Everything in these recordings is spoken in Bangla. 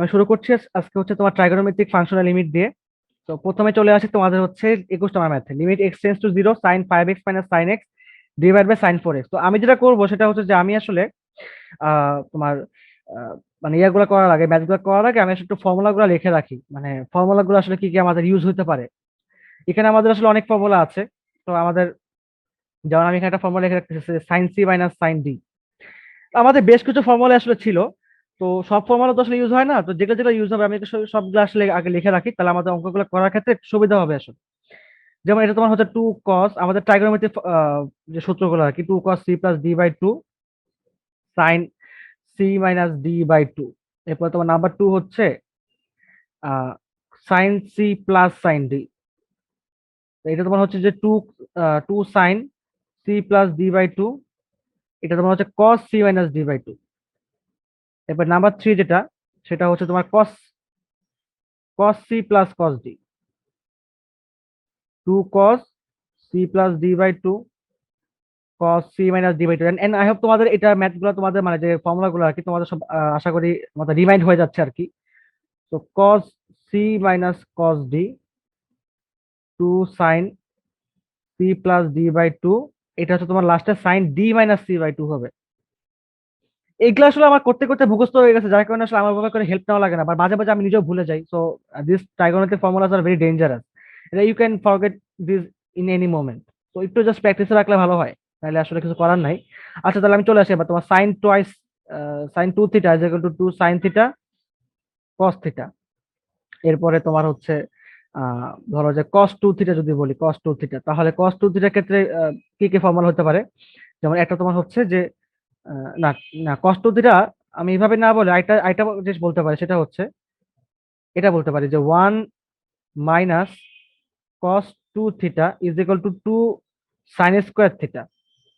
আমি শুরু করছি আজকে হচ্ছে তোমার ট্রাইগোনোমেট্রিক ফাংশনাল লিমিট দিয়ে। তো প্রথমে চলে আসি তোমাদের হচ্ছে 21 নম্বর ম্যাথে, limit x tends to zero sine 5x minus sine x divide by sine 4x। তো আমি যেটা করবো সেটা হচ্ছে যে আমি আসলে তোমার আহ, মানে ইয়াগুলো করার আগে, ম্যাথ গুলো করার আগে আমি আসলে একটু ফর্মুলা গুলো লিখে রাখি, মানে ফর্মুলা গুলো আসলে কি কি আমাদের ইউজ হতে পারে। এখানে আমাদের আসলে অনেক ফর্মুলা আছে। তো আমাদের, যেমন আমি এখানে একটা ফর্মুলা লিখে রাখতেছি, sine C minus sine D. আমাদের বেশ কিছু ফর্মুলা আসলে ছিল। তো সব ফর্মুলা তো আসলে ইউজ হয় না, তো যেগুলো যেগুলো ইউজ হবে আমি একটু সবগুলো আসলে আগে লিখে রাখি, তাহলে আমাদের অঙ্কগুলো করার ক্ষেত্রে একটু সুবিধা হবে আসলে। যেমন এটা তোমার হচ্ছে টু কস, আমাদের ট্রাইগোনোমেট্রি যে সূত্রগুলো আর কি, two cos C plus D by two sine C minus D by two. এরপর তোমার নাম্বার টু হচ্ছে sine C plus sine D. এটা তোমার হচ্ছে যে two two sine C plus D by two. এটা তোমার হচ্ছে cos C minus D by two. এরপর নাম্বার থ্রি যেটা, সেটা হচ্ছে তোমার cos cos C plus cos D, two cos C plus D by two cos c minus D by two. And I hope তোমাদের এটা ম্যাথ গুলো, তোমাদের মানে যে ফর্মুলা গুলো আর কি, তোমাদের সব আশা করি তোমাদের রিমাইন্ড হয়ে যাচ্ছে আর কি। তো cos c minus cos d, two sine c plus D by two. এটা হচ্ছে তোমার লাস্টে sine D minus C by two হবে। এইগুলো আসলে আমার করতে করতে মুখস্থ হয়ে গেছে, যার কারণে আসলে আমার ভাবে করে হেল্প নেওয়া লাগে না, বা মাঝে মাঝে আমি নিজেও ভুলে যাই। So this trigonometric formulas are very dangerous. You can forget this in any moment. তো একটু জাস্ট প্র্যাকটিসে রাখলে ভালো হয়, তাহলে আসলে কিছু করার নাই। আচ্ছা, তাহলে আমি চলে আসি এবার তোমার sine twice sine two theta is equal to two sine theta cos theta. এরপরে তোমার হচ্ছে ধরো যে কস টু থিটা, যদি বলি কস টু থিটা, তাহলে কস টু থিটার ক্ষেত্রে কি কি ফর্মুলা হতে পারে। যেমন একটা তোমার হচ্ছে যে না, না কস টু থিটা আমি এইভাবে না বলে আইটা আইটা জিনিস বলতে পারি, সেটা হচ্ছে এটা বলতে পারি যে one minus cos two theta is equal to two sine square theta.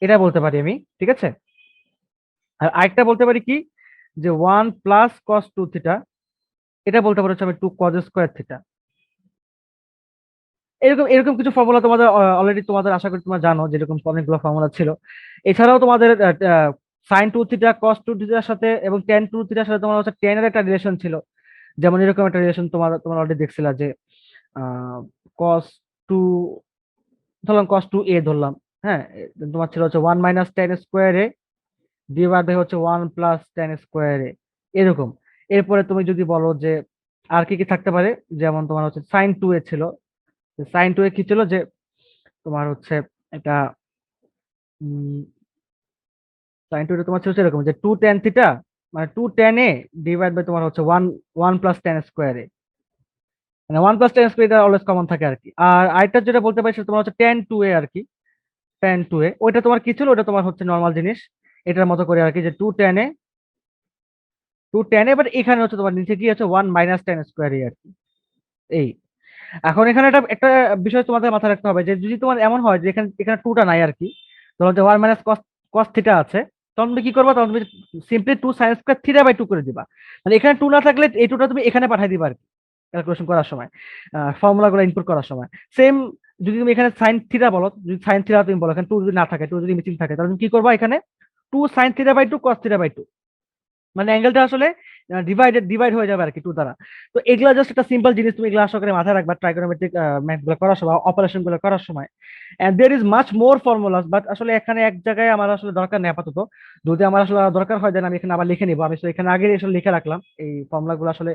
এটা বলতে পারি আমি, ঠিক আছে। আর আরেকটা বলতে পারি কি, যে one plus cos two theta, এটা বলতে পারি হচ্ছে আমি টু কজ স্কোয়ার থিটা। এরকম এরকম কিছু ফর্মুলা তোমাদের অলরেডি তোমাদের আশা করি তোমরা জানো, যেরকম অনেকগুলো ফর্মুলা ছিল। এছাড়াও তোমাদের sine two theta cos two থিটার সাথে এবং টেন টু থিটার সাথে তোমার হচ্ছে টেন এর একটা রিলেশন ছিল। যেমন এরকম একটা রিলেশন তোমার তোমরা অলরেডি দেখছিলা যে কস টু, ধরলাম কস টু এ ধরলাম। হ্যাঁ, তোমার ছিল হচ্ছে one minus tan square A divide by হচ্ছে one plus tan square A, এরকম। এরপরে তুমি যদি বলো যে আর কি কি থাকতে পারে, যেমন তোমার হচ্ছে সাইন টু এ ছিল। সাইন টু এ কি ছিল, যে তোমার হচ্ছে এটা সাইন টু তোমার ছিল হচ্ছে এরকম যে টু টেন থিটা, মানে two tan A divide by তোমার হচ্ছে one one plus tan square A, মানে ওয়ান প্লাস টেন স্কোয়ার, এটা অলওয়েজ কমন থাকে আর কি। আর আরেকটা যেটা বলতে পারি সেটা তোমার হচ্ছে টেন টু এ আর কি। টেন টু এ ওইটা তোমার কি ছিল, ওটা তোমার হচ্ছে নর্মাল জিনিস, এটার মতো করে আর কি, যে টু টেন এ বাট এখানে হচ্ছে তোমার নিচে কি আছে ওয়ান মাইনাস টেন স্কোয়ার এ আর কি। এই, এখন এখানে একটা একটা বিষয় তোমাদের মাথায় রাখতে হবে, যে যদি তোমার এমন হয় যে এখানে এখানে টুটা নাই আর কি, ধরো যে one minus cos cos theta আছে, তখন তুমি কি করবা, তখন তুমি simply two sine square theta by two করে দিবা। মানে এখানে টু না থাকলে এই টুটা তুমি এখানে পাঠিয়ে দিবা আর কি, ক্যালকুলেশন করার সময়, ফর্মুলা গুলো ইনপুট করার সময়। সেম, যদি তুমি এখানে সাইন থিটা বলো, যদি সাইন থিটা তুমি বলো, এখানে টু যদি না থাকে, টু যদি মিসিং থাকে, তাহলে তুমি কি করবা, এখানে two sine theta by two cos theta by two, মানে অ্যাঙ্গেলটা আসলে ডিভাইড হয়ে যাবে আর কি টু দ্বারা। তো এগুলা জাস্ট একটা সিম্পল জিনিস, তুমি এগুলো আশা করে মাথায় রাখবা ট্রাইগোনোমেট্রিক ম্যাথ গুলো করার সময়, অপারেশন গুলো করার সময়। And there is much more formulas, but আসলে এখানে এক জায়গায় আমার আসলে দরকার নেই আপাতত। যদি আমার আসলে দরকার হয় দেন আমি এখানে আবার লিখে নিবো। আমি তো এখানে আগে আসলে লিখে রাখলাম এই ফর্মুলা গুলো, আসলে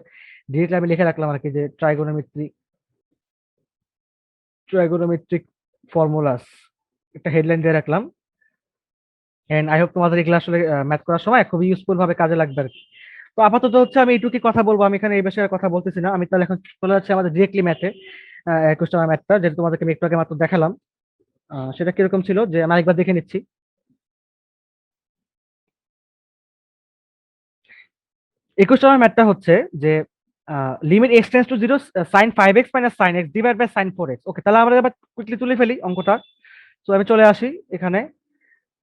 ডিরেক্টলি আমি লিখে রাখলাম আর কি, যে ট্রাইগোনোমেট্রিক ফর্মুলাস, একটা হেডলাইন দিয়ে রাখলাম। এন্ড আই হোপ তোমাদের এগুলো আসলে ম্যাথ করার সময় খুবই ইউজফুল ভাবে কাজে লাগবে আর কি। তো আপাতত হচ্ছে আমি এইটুকুই কথা বলবো, আমি এখানে এই বিষয়ে আর কথা বলতেছি না। আমি তাহলে এখন চলে যাচ্ছি আমাদের ডিরেক্টলি ম্যাথে, 21 ম্যাথটা যেটা তোমাদেরকে আমি একটু আগে মাত্র দেখালাম। সেটা কিরকম ছিল যে আমি আরেকবার দেখে নিচ্ছি। 21 ম্যাথটা হচ্ছে যে limit x tends to zero sine five x minus sine x divide by sine four x. Okay, তাহলে আমরা এবার কুইকলি তুলে ফেলি অঙ্কটা। তো আমি চলে আসি এখানে।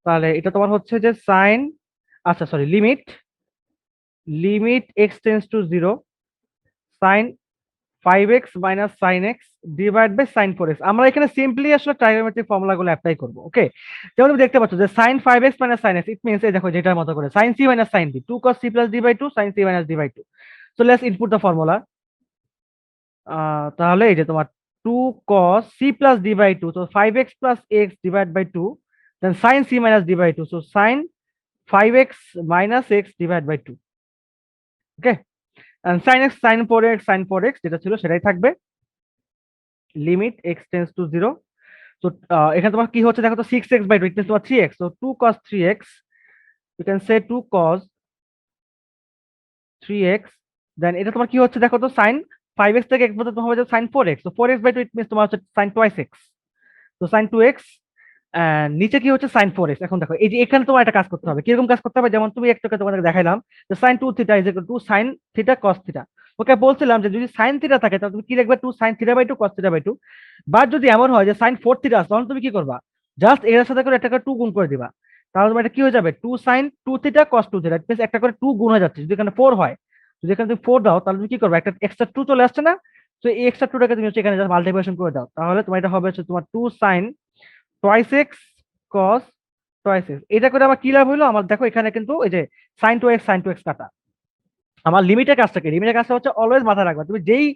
তাহলে এটা তোমার হচ্ছে যে সাইন, আচ্ছা sorry, limit limit x tends to zero sine five x minus sine x divide by sine four x. আমরা এখানে সিম্পলি আসলে ট্রাইগোনোমেট্রিক ফর্মুলা গুলো অ্যাপ্লাই করবো। ওকে, যেমন তুমি দেখতে পাচ্ছ যে sine five x minus sine x, it means এই দেখো যেটার মতো করে sine C minus sine D, two cos C plus D by two sine C minus D by two. So let's input the formula. তাহলে এই যে তোমার 2 cos c plus d/2, so 5x plus x divided by 2, then sin c minus d/2, so sin 5x minus x divided by 2. Okay, and sin x sin 4x যেটা ছিল সেটাই থাকবে, লিমিট x টেন্ডস টু 0। তো এখানে তোমার কি হচ্ছে দেখো তো, 6x/2 ইট মিন্স তোমার 3x, so 2 cos 3x, you can say 2 cos 3x, দেন এটা তোমার কি হচ্ছে দেখো তো, sin 5x থেকে x পর্যন্ত হবে যে sin 4x, so 4x/2 it means তোমার হচ্ছে sin twice x, তো sin 2x, নিচে কি হচ্ছে sin 4x। এখন দেখো এই যে এখানে তোমার একটা কাজ করতে হবে, কিরকম কাজ করতে হবে, যেমন তুমি একটু তোমাদের দেখাইলাম যে sin 2 theta is equal to sin theta cos theta. Okay, বলছিলাম যে যদি sin থিটা থাকে তাহলে তুমি কি লিখবে, 2 sin থিটা/2 cos থিটা/2। বাট যদি এমন হয় যে sin 4 থিটা আছে, তখন তুমি কি করবা, জাস্ট এর সাথে করে একটা করে 2 গুণ করে দিবা, তাহলে তোমার এটা কি হয়ে যাবে, 2 sin 2 theta cos 2 theta, means একটা করে 2 গুণ হয়ে যাচ্ছে। যদি এখানে 4 হয়, যদি এখানে তুমি 4 দাও, তাহলে তুমি কি করবে, একটা এক্সট্রা 2 চলে আসছে না, তো এই এক্সট্রা 2টাকে তুমি হচ্ছে এখানে জাস্ট মাল্টিপ্লিকেশন করে দাও, তাহলে তোমার এটা হবে হচ্ছে তোমার 2 sin twice x cos twice x। এটা করে আমার কি লাভ হলো, আমার দেখো এখানে কিন্তু এই যে sin 2x কাটা। আমার লিমিটের কাজটা কি, লিমিটের কাজটা হচ্ছে অলওয়েজ মাথায় রাখবা, তুমি যেই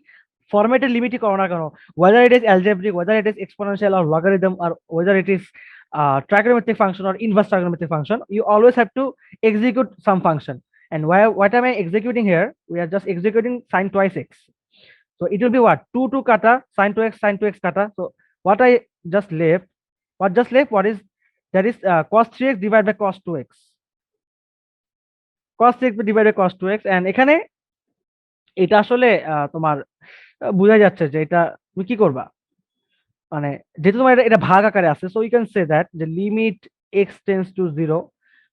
ফরম্যাটের লিমিটই করো না কেন, whether it is algebraic, whether it is exponential or logarithm, or whether it is trigonometric function or inverse trigonometric function, you always have to execute some function. And what am I executing here, we are just executing sin twice x, so it will be what, 2 kata sin 2x kata, so what I just left, what is that is cos 3x divided by cos 2x, cos 3x divided by cos 2x, and এখানে এটা আসলে তোমার বোঝা যাচ্ছে যে এটা তুমি কি করবা, মানে যেহেতু তোমার এটা ভাগ আকারে আছে, so you can say that যে লিমিট x টেন্ডস টু 0।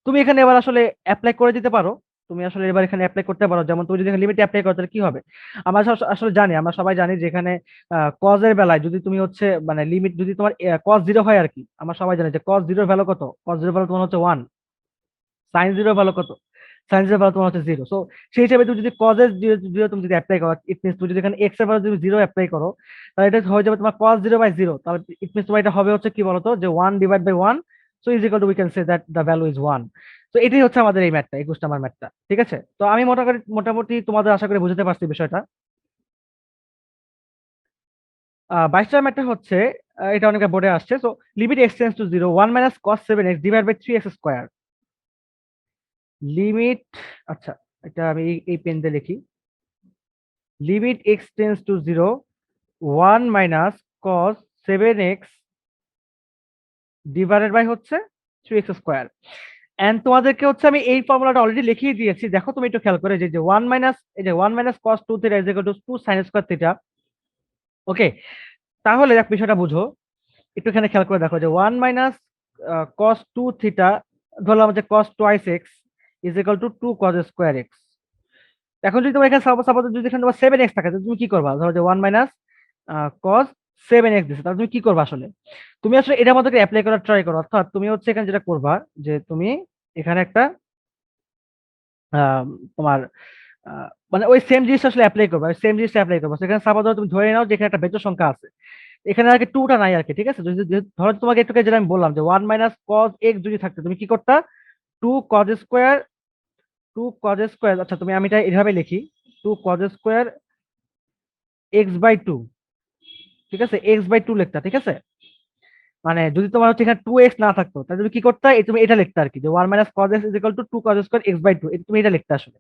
তুমি এখানে এবার আসলে অ্যাপ্লাই করে দিতে পারো, তুমি আসলে এবার এখানে অ্যাপ্লাই করতে পারো, যেমন তুমি যদি লিমিট অ্যাপ্লাই করো তাহলে কি হবে, আসলে জানি, আমরা সবাই জানি যে এখানে cos এর বেলায় যদি তুমি হচ্ছে মানে লিমিট যদি তোমার cos 0 হয় আর কি, আমরা সবাই জানি যে cos 0 ভ্যালু কত, cos 0 ভ্যালু তোমার হচ্ছে 1, sin 0 ভ্যালু কত, sin 0 ভ্যালু তোমার হচ্ছে 0। সো সেই হিসেবে তুমি যদি cos এর 0 তুমি যদি অ্যাপ্লাই করো, ইট মিন্স তুমি যদি এখানে x এর ভ্যালু যদি 0 অ্যাপ্লাই করো, তাহলে এটা হয়ে যাবে তোমার cos 0/0, তাহলে ইট মিন্স তোমার এটা হবে হচ্ছে কি বলতো, যে 1 divide by 1, so is equal to we can say that the value is 1। তো এটাই হচ্ছে আমাদের এই ম্যাথটা, 21 নাম্বার ম্যাথটা, ঠিক আছে। তো আমি মোটামুটি তোমাদের আশা করি বুঝতে পারছি বিষয়টা। 22 নাম্বার ম্যাথটা হচ্ছে এটা অনেকে বোর্ডে আসছে, so limit x tends to 0, 1 minus cos 7x divide by 3x square, limit, আচ্ছা এটা আমি এই পেন দিয়ে লিখি, limit x tends to 0, 1 minus cos 7x divided by হচ্ছে 3x স্কয়ার। এন্ড তোমাদেরকে হচ্ছে আমি এই ফর্মুলাটা অলরেডি লিখিয়ে দিয়েছি, দেখো তুমি একটু খেয়াল করে, যে 1 মাইনাস, এই যে 1 minus cos 2 theta is equal to 2 sin square theta. Okay, তাহলে এক বিষয়টা বুঝো, একটু এখানে খেয়াল করে দেখো যে 1 মাইনাস cos 2 থিটা, ধরলাম যে cos twice x is equal to 2 cos square x। এখন যদি তোমার এখানে সাপোজ যদি এখানে তোমার 7x থাকে, তাহলে তুমি কি করবা, ধরো যে 1 মাইনাস cos 7x দিছে, তাহলে তুমি কি করবা, আসলে তুমি আসলে এটার মধ্যে অ্যাপ্লাই করার ট্রাই করো, অর্থাৎ তুমি হচ্ছে এখানে যেটা করবা, যে তুমি এখানে একটা আহ, তোমার মানে ওই সেম জিনিসটা আসলে অ্যাপ্লাই করবা, ওই সেম জিনিসটা অ্যাপ্লাই করবা। সেখানে সাপোজ ধরো তুমি ধরে নাও যে এখানে একটা বেজোড় সংখ্যা আছে, এখানে আর কি 2টা নাই আর কি, ঠিক আছে। ধরো তোমাকে একটু আগে যেটা আমি বললাম যে 1 মাইনাস cos x যদি থাকতো, তুমি কি করতা, 2 cos স্কয়ার, 2 cos স্কয়ার, আচ্ছা তুমি আমি এটা এভাবে লিখি, 2 cos স্কয়ার x/2, ঠিক আছে, x/2 লিখতা, ঠিক আছে। মানে যদি তোমার হচ্ছে এখানে 2x না থাকতো, তাহলে তুমি কি করতে, তুমি এটা লিখতে আর কি, যে 1 minus cos x is equal to 2 cos square x/2, এটা তুমি এটা লিখতে আসলে।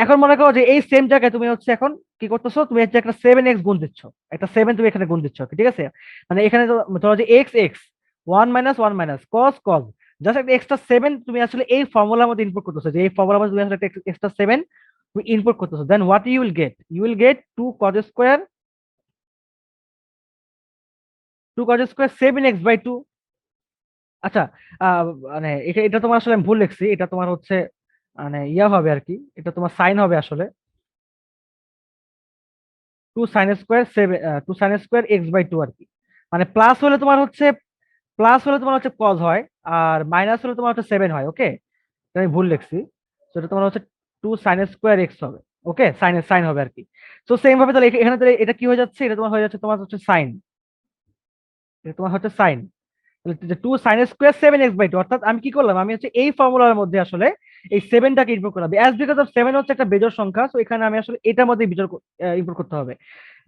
এখন মনে করো যে এই সেম জায়গায় তুমি হচ্ছে এখন কি করতেছো, তুমি হচ্ছে একটা 7x গুণ দিচ্ছ, একটা 7 তুমি এখানে গুণ দিচ্ছ, ঠিক আছে। মানে এখানে ধরো যে x 1 minus 1 minus cos just একটা এক্সট্রা 7 তুমি আসলে এই ফর্মুলার মধ্যে ইনপুট করতেছো, যে এই ফর্মুলার মধ্যে তুমি আসলে একটা এক্সট্রা 7 তুমি ইনপুট করতেছো, then what you will get 2 cos square, 2 cos square 7x/2। আচ্ছা, মানে এটা এটা তোমার আসলে আমি ভুল লিখছি, এটা তোমার হচ্ছে মানে ইয়া হবে আর কি, এটা তোমার সাইন হবে আসলে, 2 sin square 7, 2 sin square x/2 আর কি। মানে প্লাস হলে তোমার হচ্ছে, cos হয়, আর মাইনাস হলে তোমার হচ্ছে 7 হয়। ওকে, আমি ভুল লিখছি, তো এটা তোমার হচ্ছে 2 sin স্কয়ার x হবে। ওকে, সাইন হবে আর কি। তো সেম ভাবে তাহলে এখানে তাহলে এটা কি হয়ে যাচ্ছে, এটা তোমার হয়ে যাচ্ছে তোমার হচ্ছে সাইন, এটা তোমার হচ্ছে সাইন, তাহলে 2 sin স্কয়ার 7x/2, অর্থাৎ আমি কি করলাম, আমি হচ্ছে এই ফর্মুলার মধ্যে আসলে এই 7টাকে ইনপুট করা হবে। অ্যাজ বিকজ অফ 7 হচ্ছে একটা বেজোড় সংখ্যা, সো এখানে আমি আসলে এটার মধ্যে ইনপুট করতে হবে।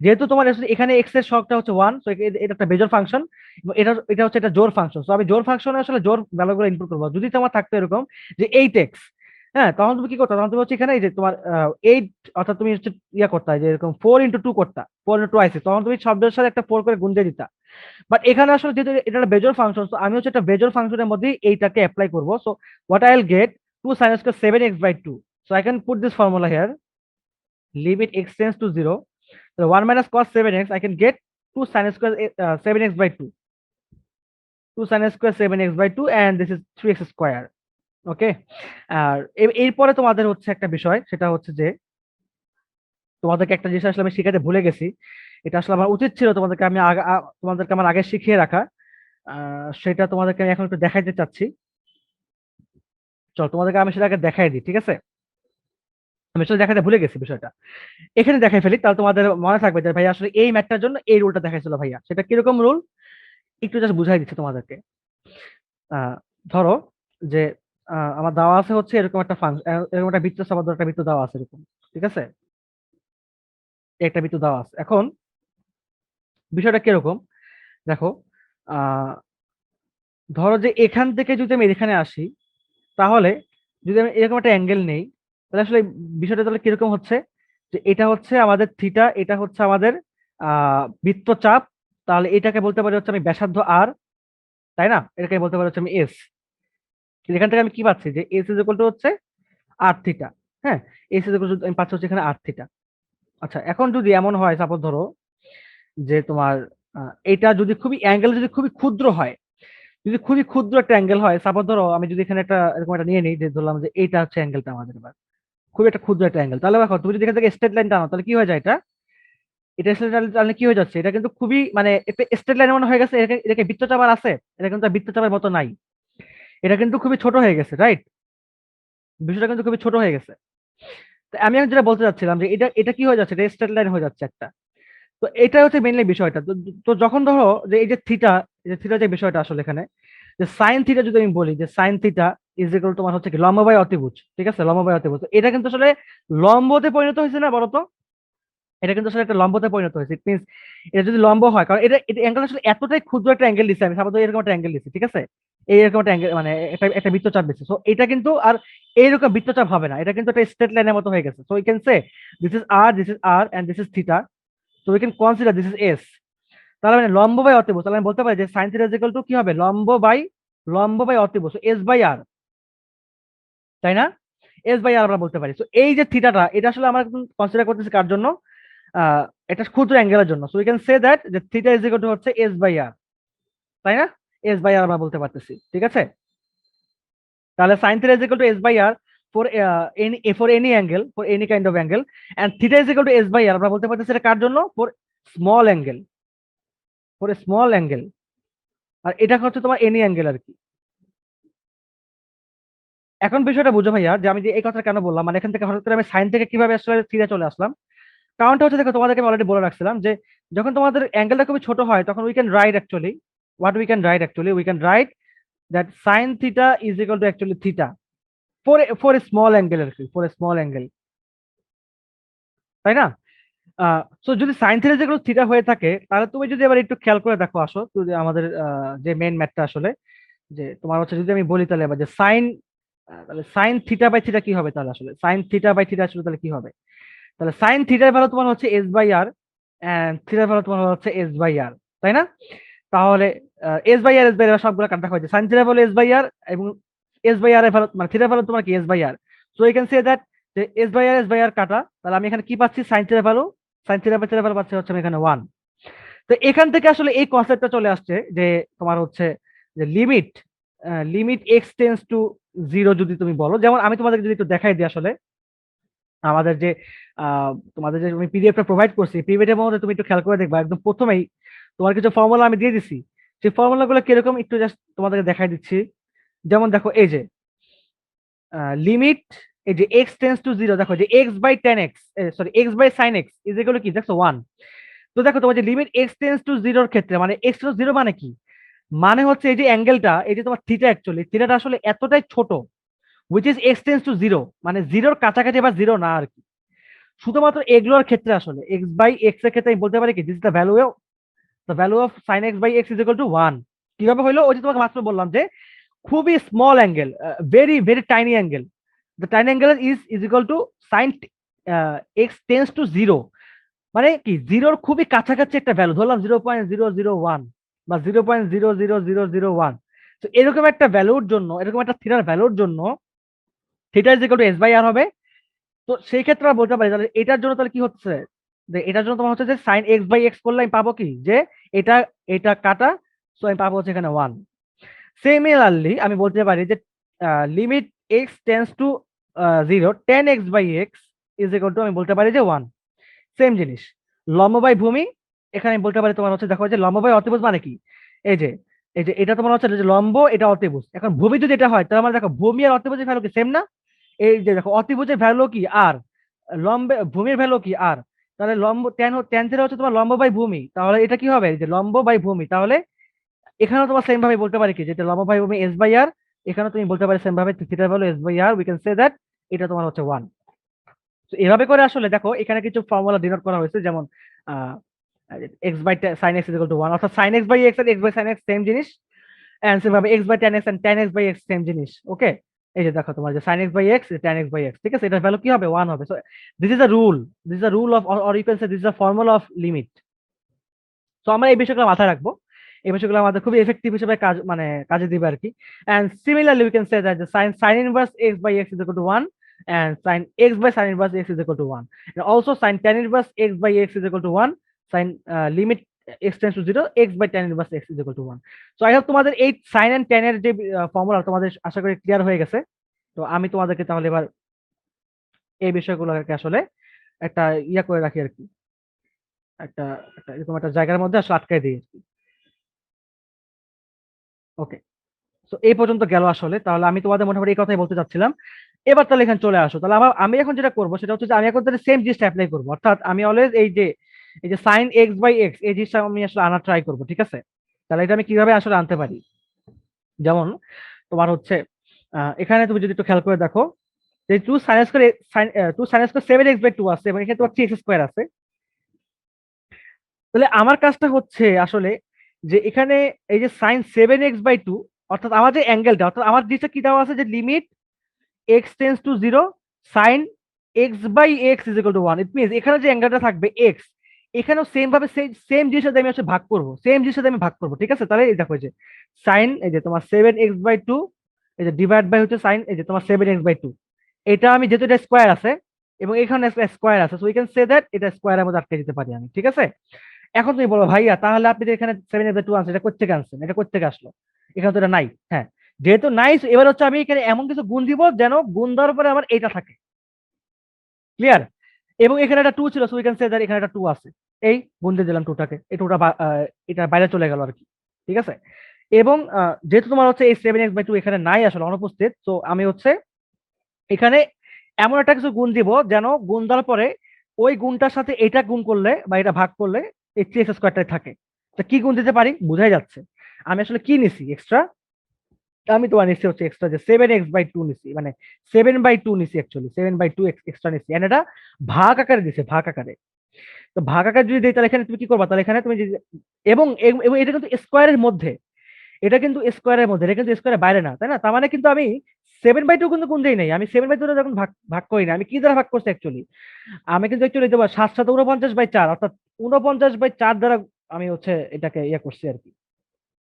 যেহেতু তোমার আসলে এখানে x এর সহগটা হচ্ছে 1, সো এটা একটা বেজোড় ফাংশন, এটা হচ্ছে একটা জোড় ফাংশন। সো আমি জোড় ফাংশনে আসলে জোড় ভ্যালুগুলো ইনপুট করবো। যদি তোমার থাকতো এরকম যে 8x, হ্যাঁ, তখন তুমি কি করতে, তখন তুমি হচ্ছে এখানে এই যে তোমার 8, অর্থাৎ তুমি হচ্ছে ইয়া করতে যে এরকম 4 × 2 করতা, 4 × 2 আইসি, তখন তুমি শব্দের সাথে একটা 4 করে গুণ দিয়ে দিতা। বাট এখানে আসলে যেহেতু এটা একটা বেজোড় ফাংশন, তো আমি হচ্ছে একটা বেজোড় ফাংশনের মধ্যে এইটাকে অ্যাপ্লাই করবো। So what I will get 2 sin square 7x/2, so I can put this formula here, limit x tends to 0, so 1 minus cos 7x, I can get 2 sin square 7x/2, 2 sin square 7x/2, and this is 3x square. ওকে, আর এরপরে তোমাদের হচ্ছে একটা বিষয়, সেটা হচ্ছে যে তোমাদেরকে একটা জিনিস আসলে আমি শিখাতে ভুলে গেছি। এটা আসলে আমার উচিত ছিল তোমাদেরকে তোমাদেরকে আমার আগে শিখিয়ে রাখা। সেটা তোমাদেরকে আমি এখন একটু দেখাইতে চাচ্ছি। চল তোমাদেরকে আমি সেটা আগে দেখাই দিই, ঠিক আছে? আমি আসলে দেখাতে ভুলে গেছি বিষয়টা, এখানে দেখাই ফেলি, তাহলে তোমাদের মনে থাকবে যে ভাই আসলে এই ম্যাথটার জন্য এই রুলটা দেখাইছিল ভাইয়া। সেটা কিরকম রুল, একটু জাস্ট বুঝাই দিচ্ছি তোমাদেরকে। আহ ধরো যে আমার দেওয়া আছে হচ্ছে এরকম একটা ফাংশন, এরকম একটা বৃত্ত সাপেক্ষ একটা বৃত্ত দেওয়া আছে এরকম, ঠিক আছে? একটা বৃত্ত দেওয়া আছে। এখন বিষয়টা কিরকম দেখো, আহ ধরো যে এখান থেকে যদি আমি এখানে আসি, তাহলে যদি আমি এরকম একটা অ্যাঙ্গেল নেই, তাহলে আসলে বিষয়টা তাহলে কিরকম হচ্ছে, যে এটা হচ্ছে আমাদের থিটা, এটা হচ্ছে আমাদের বৃত্তচাপ, তাহলে এটাকে বলতে পারি হচ্ছে আমি ব্যাসার্ধ আর, তাই না? এটাকে বলতে পারি হচ্ছে আমি এস। এখান থেকে আমি কি পাচ্ছি যে এস ইজ ইকুয়াল টু হচ্ছে আর থিটা। হ্যাঁ, এস ইজ ইকুয়াল টু আমি পাচ্ছি হচ্ছে এখানে আর থিটা। আচ্ছা, এখন যদি এমন হয় সাপোজ ধরো যে তোমার এটা যদি খুবই অ্যাঙ্গেল যদি খুবই ক্ষুদ্র হয়, যদি খুবই ক্ষুদ্র একটা অ্যাঙ্গেল হয়, সাপোজ ধরো আমি যদি এখানে একটা এরকম একটা নিয়ে নিই, যে ধরলাম যে এইটা হচ্ছে অ্যাঙ্গেলটা আমাদের, এবার খুবই একটা ক্ষুদ্র একটা অ্যাঙ্গেল, তাহলে দেখো তুমি যদি এখান থেকে স্ট্রেট লাইন টানো, তাহলে কি হয়ে যায় এটা, এটা স্ট্রেট লাইন টানলে কি হয়ে যাচ্ছে, এটা কিন্তু খুবই মানে স্ট্রেট লাইন মনে হয়ে গেছে, এটাকে বৃত্তচাপ আর আছে, এটা কিন্তু আর বৃত্তচাপের মতো নাই, এটা কিন্তু খুবই ছোট হয়ে গেছে, রাইট? বিষয়টা কিন্তু খুবই ছোট হয়ে গেছে। তো আমি এখন যেটা বলতে চাচ্ছিলাম যে এটা এটা কি হয়ে যাচ্ছে, এটা স্ট্রেট লাইন হয়ে যাচ্ছে একটা। তো এটা হচ্ছে মেইনলি বিষয়টা। তো যখন ধরো যে এই যে থিটা, এই যে থিটা যে বিষয়টা আসলে এখানে, যে সাইন থিটা যদি আমি বলি যে সাইন থিটা ইজ ইকুয়াল তোমার হচ্ছে কি লম্ব বাই অতিভুজ, ঠিক আছে? লম্ব বাই অতিভুজ, তো এটা কিন্তু আসলে লম্বতে পরিণত হয়েছে না বলতো? এটা কিন্তু আসলে একটা লম্বতে পরিণত হয়েছে। ইট মিনস এটা যদি লম্ব হয়, কারণ এটা এটা অ্যাঙ্গেল আসলে এতটাই ক্ষুদ্র একটা অ্যাঙ্গেল দিচ্ছে, আমি সাধারণত এরকম একটা অ্যাঙ্গেল দিচ্ছি, ঠিক আছে? এইরকম একটা অ্যাঙ্গেল মানে একটা একটা বৃত্তচাপ দিচ্ছে, সো এটা কিন্তু আর এইরকম বৃত্তচাপ হবে না, এটা কিন্তু একটা স্ট্রেট লাইনের মতো হয়ে গেছে। So we can say this is R and this is theta, so we can consider this is S. তাহলে মানে লম্ব বাই অতিভুজ, তাহলে আমি বলতে পারি যে sine theta is equal to কি হবে, লম্ব বাই অতিভুজ, এস বাই আর, তাই না? এস বাই আর আমরা বলতে পারি। তো এই যে থিটাটা, এটা আসলে আমরা কনসিডার করতেছি কার জন্য, আহ এটা ক্ষুদ্র অ্যাঙ্গেলের জন্য। So we can say that যে থিটা ইজ ইকুয়াল টু হচ্ছে এস বাই আর, তাই না? এস বাই আর আমরা বলতে পারতেছি, ঠিক আছে? তাহলে sine theta is equal to S by R for any angle, for any kind of angle, and theta is equal to S by R আমরা বলতে পারতেছি এটা কার জন্য, for small angle, for a small angle. আর এটা হচ্ছে তোমার এনি অ্যাঙ্গেল আর কি। এখন বিষয়টা বুঝো ভাইয়া, যে আমি যে এই কথা কেন বললাম, মানে এখান থেকে হঠাৎ করে আমি সাইন থেকে কিভাবে আসলে থিটা চলে আসলাম। কারণটা হচ্ছে দেখো, তোমাদেরকে আমি অলরেডি বলে রাখছিলাম যে যখন তোমাদের অ্যাঙ্গেলটা খুবই ছোট হয়, তখন we can write actually, what we can write that sine theta is equal to actually theta for a small angle আর কি, ফর এ স্মল অ্যাঙ্গেল, তাই না? সো যদি সাইন থিটা যেগুলো থিটা হয়ে থাকে, তাহলে তুমি যদি এবার একটু খেয়াল করে দেখো, আসো যদি আমাদের যে মেইন ম্যাথটা আসলে, যে তোমার হচ্ছে যদি আমি বলি তাহলে এবার যে তাহলে সাইন থিটা বাই থিটা কি হবে, তাহলে আসলে সাইন থিটা বাই থিটা আসলে তাহলে কি হবে, তাহলে সাইন থিটার ভ্যালু তোমার হচ্ছে এস বাই আর, এন্ড থিটার ভ্যালু তোমার হচ্ছে এস বাই আর, তাই না? তাহলে এস বাই আর সবগুলো কাটা হয়েছে, সাইন থিটার ভ্যালু এস বাই আর, এবং এস বাই আর এর ভ্যালু মানে থিটার ভ্যালু তোমার কি S by R. So you can say that যে এস বাই আর কাটা, তাহলে আমি এখানে কি পাচ্ছি, সাইন থিটার ভ্যালু, সাইন থিটা বাই থিটার ভ্যালু পাচ্ছি হচ্ছে আমি এখানে 1। তো এখান থেকে আসলে এই কনসেপ্টটা চলে আসছে যে তোমার হচ্ছে যে limit x tends to zero, যদি তুমি বলো, যেমন আমি তোমাদেরকে যদি একটু দেখাই দিই আসলে আমাদের যে তোমাদের যে আমি পিডিএফটা প্রোভাইড করছি, পিডিএফের মধ্যে তুমি একটু খেয়াল করে দেখবা, একদম প্রথমেই তোমার কিছু ফর্মুলা আমি দিয়ে দিছি। সেই ফর্মুলা গুলো কিরকম একটু জাস্ট তোমাদেরকে দেখাই দিচ্ছি। যেমন দেখো এই যে লিমিট, এই যে এক্স টেন্স টু জিরো, দেখো যে x by tan x, sorry x by sine x is equal to কি, দেখছো 1। তো দেখো তোমার যে লিমিট এক্স টেন্স টু জিরোর ক্ষেত্রে, মানে এক্স টু জিরো মানে কি, মানে হচ্ছে এই যে অ্যাঙ্গেলটা, এই যে তোমার থিটা, অ্যাকচুয়ালি থিটাটা আসলে এতটাই ছোট, which is x tends to 0, মানে জিরোর কাছাকাছি বা জিরো না আর কি। শুধুমাত্র এগুলোর ক্ষেত্রে আসলে x বাই x এর ক্ষেত্রে আমি বলতে পারি কি this the value of sin x by x is equal to 1। কিভাবে হলো? ওই যে তোমাকে মাত্র বললাম যে খুবই small angle, very very tiny angle, the tiny angle is equal to sin x tends to 0, মানে কি জিরোর খুবই কাছাকাছি একটা ভ্যালু, ধরলাম 0.001 বা 0.00001। তো এরকম একটা ভ্যালুর জন্য, এরকম একটা থিটার ভ্যালুর জন্য theta is equal to S by R হবে। তো সেই ক্ষেত্রে আমরা বলতে পারি তাহলে এটার জন্য তাহলে কি হচ্ছে, যে এটার জন্য তোমার হচ্ছে যে সাইন এক্স বাই এক্স করলে আমি পাবো কি, যে এটা এটা কাটা, সো আমি পাবো হচ্ছে এখানে 1। সিমিলারলি আমি বলতে পারি যে limit x tends to 0, tan x by x is equal to আমি বলতে পারি যে 1। সেম জিনিস লম্ব বাই ভূমি, এখানে আমি বলতে পারি তোমার হচ্ছে দেখো যে লম্ব বাই অতিভুজ মানে কি, এই যে এই যে এটা তোমার হচ্ছে যে লম্ব, এটা অতিভুজ। এখন ভূমি যদি এটা হয় তাহলে আমার দেখো ভূমি আর অতিভুজের ভ্যালু কি সেম না? এই যে দেখো অতিভুজের ভ্যালু কি আর, লম্বে ভূমির ভ্যালু কি আর, তাহলে লম্ব ট্যান থিটা হচ্ছে তোমার লম্ব বাই ভূমি, তাহলে এটা কি হবে যে লম্ব বাই ভূমি। তাহলে এখানেও তোমার সেম ভাবে বলতে পারি কি যেটা লম্ব বাই ভূমি এস বাই আর, এখানেও তুমি বলতে পারি সেম ভাবে থিটার value S by R, we can say that এটা তোমার হচ্ছে 1। তো এভাবে করে আসলে দেখো এখানে কিছু ফর্মুলা ডিনোট করা হয়েছে, যেমন x by sine x equal to 1, অর্থাৎ সাইন এক্স বাই এক্স আর x by sine x same জিনিস, এন্ড সেভাবে x by tan x and tan x by x same জিনিস। ওকে, এই যে দেখো তোমার যে sine x by x tan x by x, ঠিক আছে, এটার ভ্যালু কি হবে 1 হবে। So this is a rule, this is a rule of, or you can say this is a formula of limit. তো আমরা এই বিষয়গুলো মাথায় রাখবো, এই বিষয়গুলো আমাদের খুবই এফেক্টিভ হিসেবে কাজ মানে কাজে দিবে আর কি। And similarly we can say that the sin inverse x by x is equal to 1 and sin x by sin inverse x is equal to 1, and also sin tan inverse x by x is equal to 1, sin limit x tends to 0, x by tan inverse x is equal to 1। so I hope তোমাদের এই sin and tan এর যে ফর্মুলা তোমাদের আশা করি ক্লিয়ার হয়ে গেছে। তো আমি তোমাদেরকে তাহলে এবার এই বিষয়গুলোকে আসলে একটা ইয়া করে রাখি আর কি, একটা একটা এরকম একটা জায়গার মধ্যে আসলে আটকাই দিই আর কি। ওকে, তো এই পর্যন্ত গেল আসলে, তাহলে আমি তোমাদের মোটামুটি এই কথাই বলতে চাচ্ছিলাম। এবার তাহলে এখানে চলে আসো, তাহলে আমি এখন যেটা করবো সেটা হচ্ছে যে আমি এখন তাহলে সেম জিনিসটা অ্যাপ্লাই করবো, অর্থাৎ আমি অলওয়েজ এই যে সাইন এক্স বাই এক্স এই জিনিসটা আমি আসলে আনার ট্রাই করবো, ঠিক আছে। তাহলে এটা আমি কিভাবে আসলে আনতে পারি, যেমন তোমার হচ্ছে এখানে তুমি যদি একটু খেয়াল করে দেখো যে two sine square two sine square seven x by two আছে এবং এখানে তোমার থ্রি এক্স স্কোয়ার আছে। তাহলে আমার কাজটা হচ্ছে আসলে যে এখানে এই যে sine seven x by two, অর্থাৎ আমার যে অ্যাঙ্গেলটা, অর্থাৎ আমার জিনিসটা কি দেওয়া আছে যে limit x tends to 0, sin x by x is equal to 1। It means এখানে যে অ্যাঙ্গেলটা থাকবে x, এখানেও সেম ভাবে সেম জিনিসের সাথে আমি হচ্ছে ভাগ করব, সেম জিনিসের সাথে আমি ভাগ করব, ঠিক আছে। তাহলে এই দেখো এই যে sin এই যে তোমার 7x/2, এই যে ডিভাইড বাই হচ্ছে sin এই যে তোমার 7x/2, এটা আমি যেহেতু এটা স্কোয়ার আছে এবং এখানে স্কোয়ার আছে, so we can say that এটা স্কোয়ারের মধ্যে আটকে দিতে পারি আমি, ঠিক আছে। এখন তুমি বলো ভাইয়া তাহলে আপনি যে এখানে 7x/2 আনছেন, এটা কোথা থেকে আনছেন, এটা কোথা থেকে আসলো, এখানে তো এটা নাই। হ্যাঁ, যেহেতু নাই এবার হচ্ছে আমি এখানে এমন কিছু গুণ দিব যেন গুণ দেওয়ার পরে আমার এইটা থাকে, ক্লিয়ার। এবং এখানে একটা টু ছিল, so we can say that এখানে একটা টু আছে, এই গুণ দিয়ে দিলাম টুটাকে, এই টুটা এটা বাইরে চলে গেল আর কি, ঠিক আছে। এবং যেহেতু তোমার হচ্ছে এই 7x/2 এখানে নাই আসলে অনুপস্থিত, তো আমি হচ্ছে এখানে এমন একটা কিছু গুণ দিব যেন গুণ দেওয়ার পরে ওই গুণটার সাথে এটা গুণ করলে বা এটা ভাগ করলে এই 3x² থাকে। তো কি গুণ দিতে পারি বোঝাই যাচ্ছে। আমি আসলে কি নিছি এক্সট্রা, আমি তোমার নিচ্ছি হচ্ছে এক্সট্রা যে 7x/2 নিচ্ছি, মানে 7/2 নিচ্ছি, অ্যাকচুয়ালি 7/2 এক্সট্রা নিচ্ছি, এন্ড এটা ভাগ আকারে দিছে, ভাগ আকারে। তো ভাগ আকারে যদি দিই তাহলে এখানে তুমি কি করবা, তাহলে এখানে তুমি এবং এবং এটা কিন্তু স্কোয়ারের মধ্যে, এটা কিন্তু স্কোয়ারের মধ্যে, এটা কিন্তু স্কোয়ারের বাইরে না, তাই না। তার মানে কিন্তু আমি 7/2 কিন্তু কোন দেই নাই, আমি 7/2 যখন ভাগ ভাগ করি না, আমি কি দ্বারা ভাগ করছি অ্যাকচুয়ালি, আমি কিন্তু অ্যাকচুয়ালি দেবো 7/49, অর্থাৎ 49/4 দ্বারা আমি হচ্ছে এটাকে ইয়ে করছি আর কি,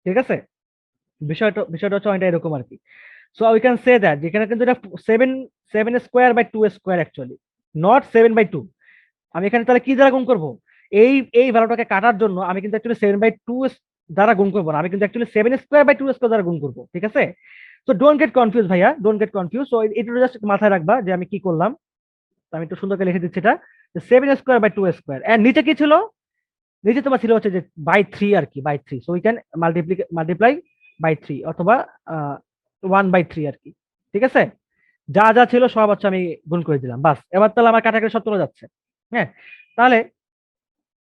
ঠিক আছে। বিষয়টা হচ্ছে অনেকটা এরকম আর কি। So we can say that যেখানে কিন্তু এটা seven seven square by two square actually, not 7/2। আমি এখানে তাহলে কি দ্বারা গুণ করবো, এই ভ্যালুটাকে কাটার জন্য আমি কিন্তু অ্যাকচুয়ালি 7/2 দ্বারা গুণ করবো না, আমি কিন্তু অ্যাকচুয়ালি 7² বাই 2 দ্বারা গুণ করবো, ঠিক আছে। তো ডোন্ট গেট কনফিউজ ভাইয়া, ডোন্ট গেট কনফিউজ। সো এটা জাস্ট মাথায় রাখবা যে আমি কি করলাম। তো আমি একটু সুন্দর করে লিখে দিচ্ছি এটা, 7² বাই 2 এন্ড নিচে কি ছিল, নিচে তোমার ছিল হচ্ছে যে বাই 3 আর কি, by 3। So we can multiply by 3 অথবা 1/3 আর কি, ঠিক আছে। যা যা ছিল সব হচ্ছে আমি গুণ করে দিলাম, বাস। এবার তাহলে আমার কাটাকাটি সব চলে যাচ্ছে। হ্যাঁ, তাহলে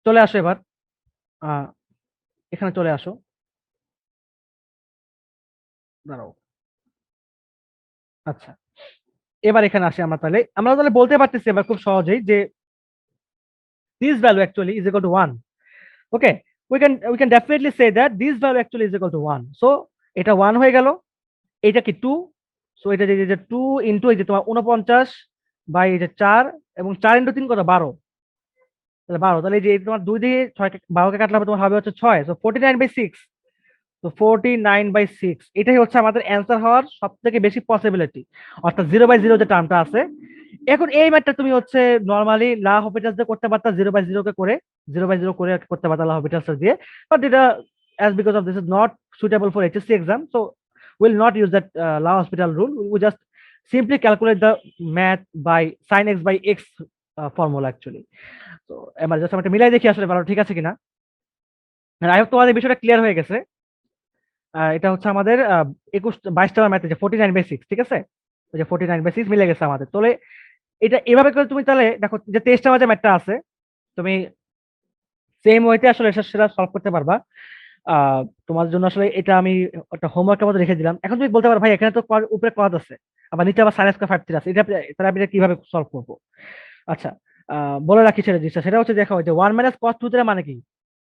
চলে আসো এবার, আহ এখানে চলে আসো, দাঁড়াও। আচ্ছা, এবার এখানে আসি আমরা তাহলে বলতে পারতেছি এবার খুব সহজেই যে this value actually is equal to 1. Okay, we can definitely say that this value actually is equal to 1. So এটা 1 হয়ে গেল, এটা কি 2, সো এটা যে 2 ইনটু এই যে তোমার 49 বাই এই যে 4 এবং 4 ইনটু 3 কত 12, তাহলে 12, তাহলে এই যে তোমার 2 দিয়ে 6 12 কে কাটলে তোমার হবে হচ্ছে 6, সো 49/6, তো 49/6 এটাই হচ্ছে আমাদের অ্যান্সার হওয়ার সব থেকে বেশি পসিবিলিটি, অর্থাৎ 0/0 যে টার্মটা আছে। এখন এই ম্যাথটা তুমি হচ্ছে নরমালি লা হপিটালস দিয়ে করতে পারতা, 0/0 কে করে 0/0 করে করতে পারতা লা হপিটালস দিয়ে, বাট এটা as because of this is not suitable for HSC exam, so we'll not use that La Hospital rule. We just simply calculate the math by sin x by x formula actually. তো এবার জাস্ট আমরা মিলাই দেখি আসলে ভালো ঠিক আছে কিনা। আই হোপ তোমাদের বিষয়টা ক্লিয়ার হয়ে গেছে। এটা হচ্ছে আমাদের 22 টাকা ম্যাথে যে 49/6, ঠিক আছে, ওই যে 49/6 মিলে গেছে আমাদের। তাহলে এটা এভাবে করে তুমি তাহলে দেখো যে 23 টাকা যে ম্যাথটা আছে, তুমি সেম ওয়েতে আসলে সেটা সলভ করতে পারবা। তোমার জন্য আসলে এটা আমি একটা হোমওয়ার্কের মধ্যে রেখে দিলাম। এখন তুমি বলতে পারো ভাই এখানে তো উপরে কজ আছে, আবার নিচে আবার সাইন স্কয়ার 5 আছে, এটা তাহলে আমি এটা কিভাবে সলভ করবো? আচ্ছা, বলে রাখি সেটা জিনিসটা, সেটা হচ্ছে দেখো যে 1 মাইনাস কস 2 মানে কি।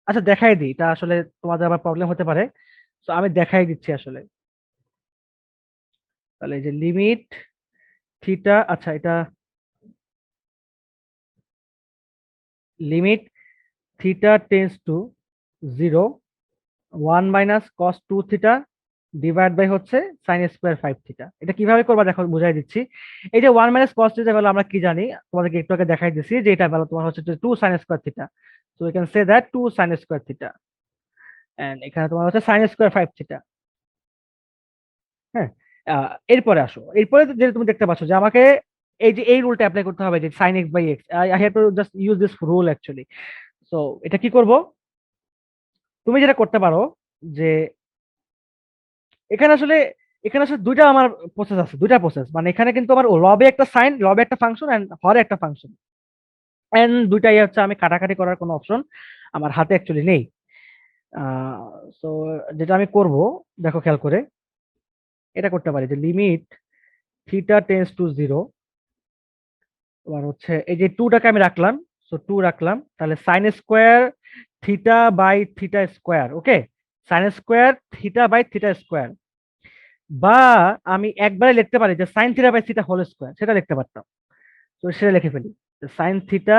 আচ্ছা দেখাই দিই, এটা আসলে তোমাদের আবার প্রবলেম হতে পারে, তো আমি দেখাই দিচ্ছি আসলে। তাহলে এই যে লিমিট থিটা, আচ্ছা এটা limit theta tends to 0, 1 minus cos 2 theta divide by হচ্ছে সাইন স্কোয়ার 5 থিটা। এটা কিভাবে করবা দেখো বুঝাই দিচ্ছি। এই যে 1 মাইনাস কস থিটা ভ্যালু আমরা কি জানি, তোমাদেরকে একটু আগে দেখাই দিচ্ছি যে এটা ভ্যালু তোমার হচ্ছে 2 sine square theta, so we can say that 2 sine square theta, and এখানে তোমার হচ্ছে সাইন স্কোয়ার 5 থিটা। হ্যাঁ, এরপরে আসো, এরপরে যে তুমি দেখতে পাচ্ছ যে আমাকে এই যে এই রুলটা অ্যাপ্লাই করতে হবে যে sine x by x, I have to just use this rule actually. So এটা কি করব, তুমি যেটা করতে পারো যে এখানে আসলে এখানে আসলে দুইটা আমার প্রসেস আছে, দুইটা প্রসেস, মানে এখানে কিন্তু আমার লবে একটা সাইন, লবে একটা ফাংশন এন্ড হরে একটা ফাংশন, এন্ড দুইটাই হচ্ছে আমি কাটাকাটি করার কোনো অপশন আমার হাতে অ্যাকচুয়ালি নেই। সো যেটা আমি করব দেখো খেয়াল করে, এটা করতে পারি যে লিমিট থিটা টেন্স টু 0, তোমার হচ্ছে এই যে 2টাকে আমি রাখলাম, সো 2 রাখলাম, তাহলে sine square theta by theta square, okay, sine square theta by theta square, বা আমি একবারে লিখতে পারি যে sine theta by theta whole square, সেটা লিখতে পারতাম। তো সেটা লিখে ফেলি, sine theta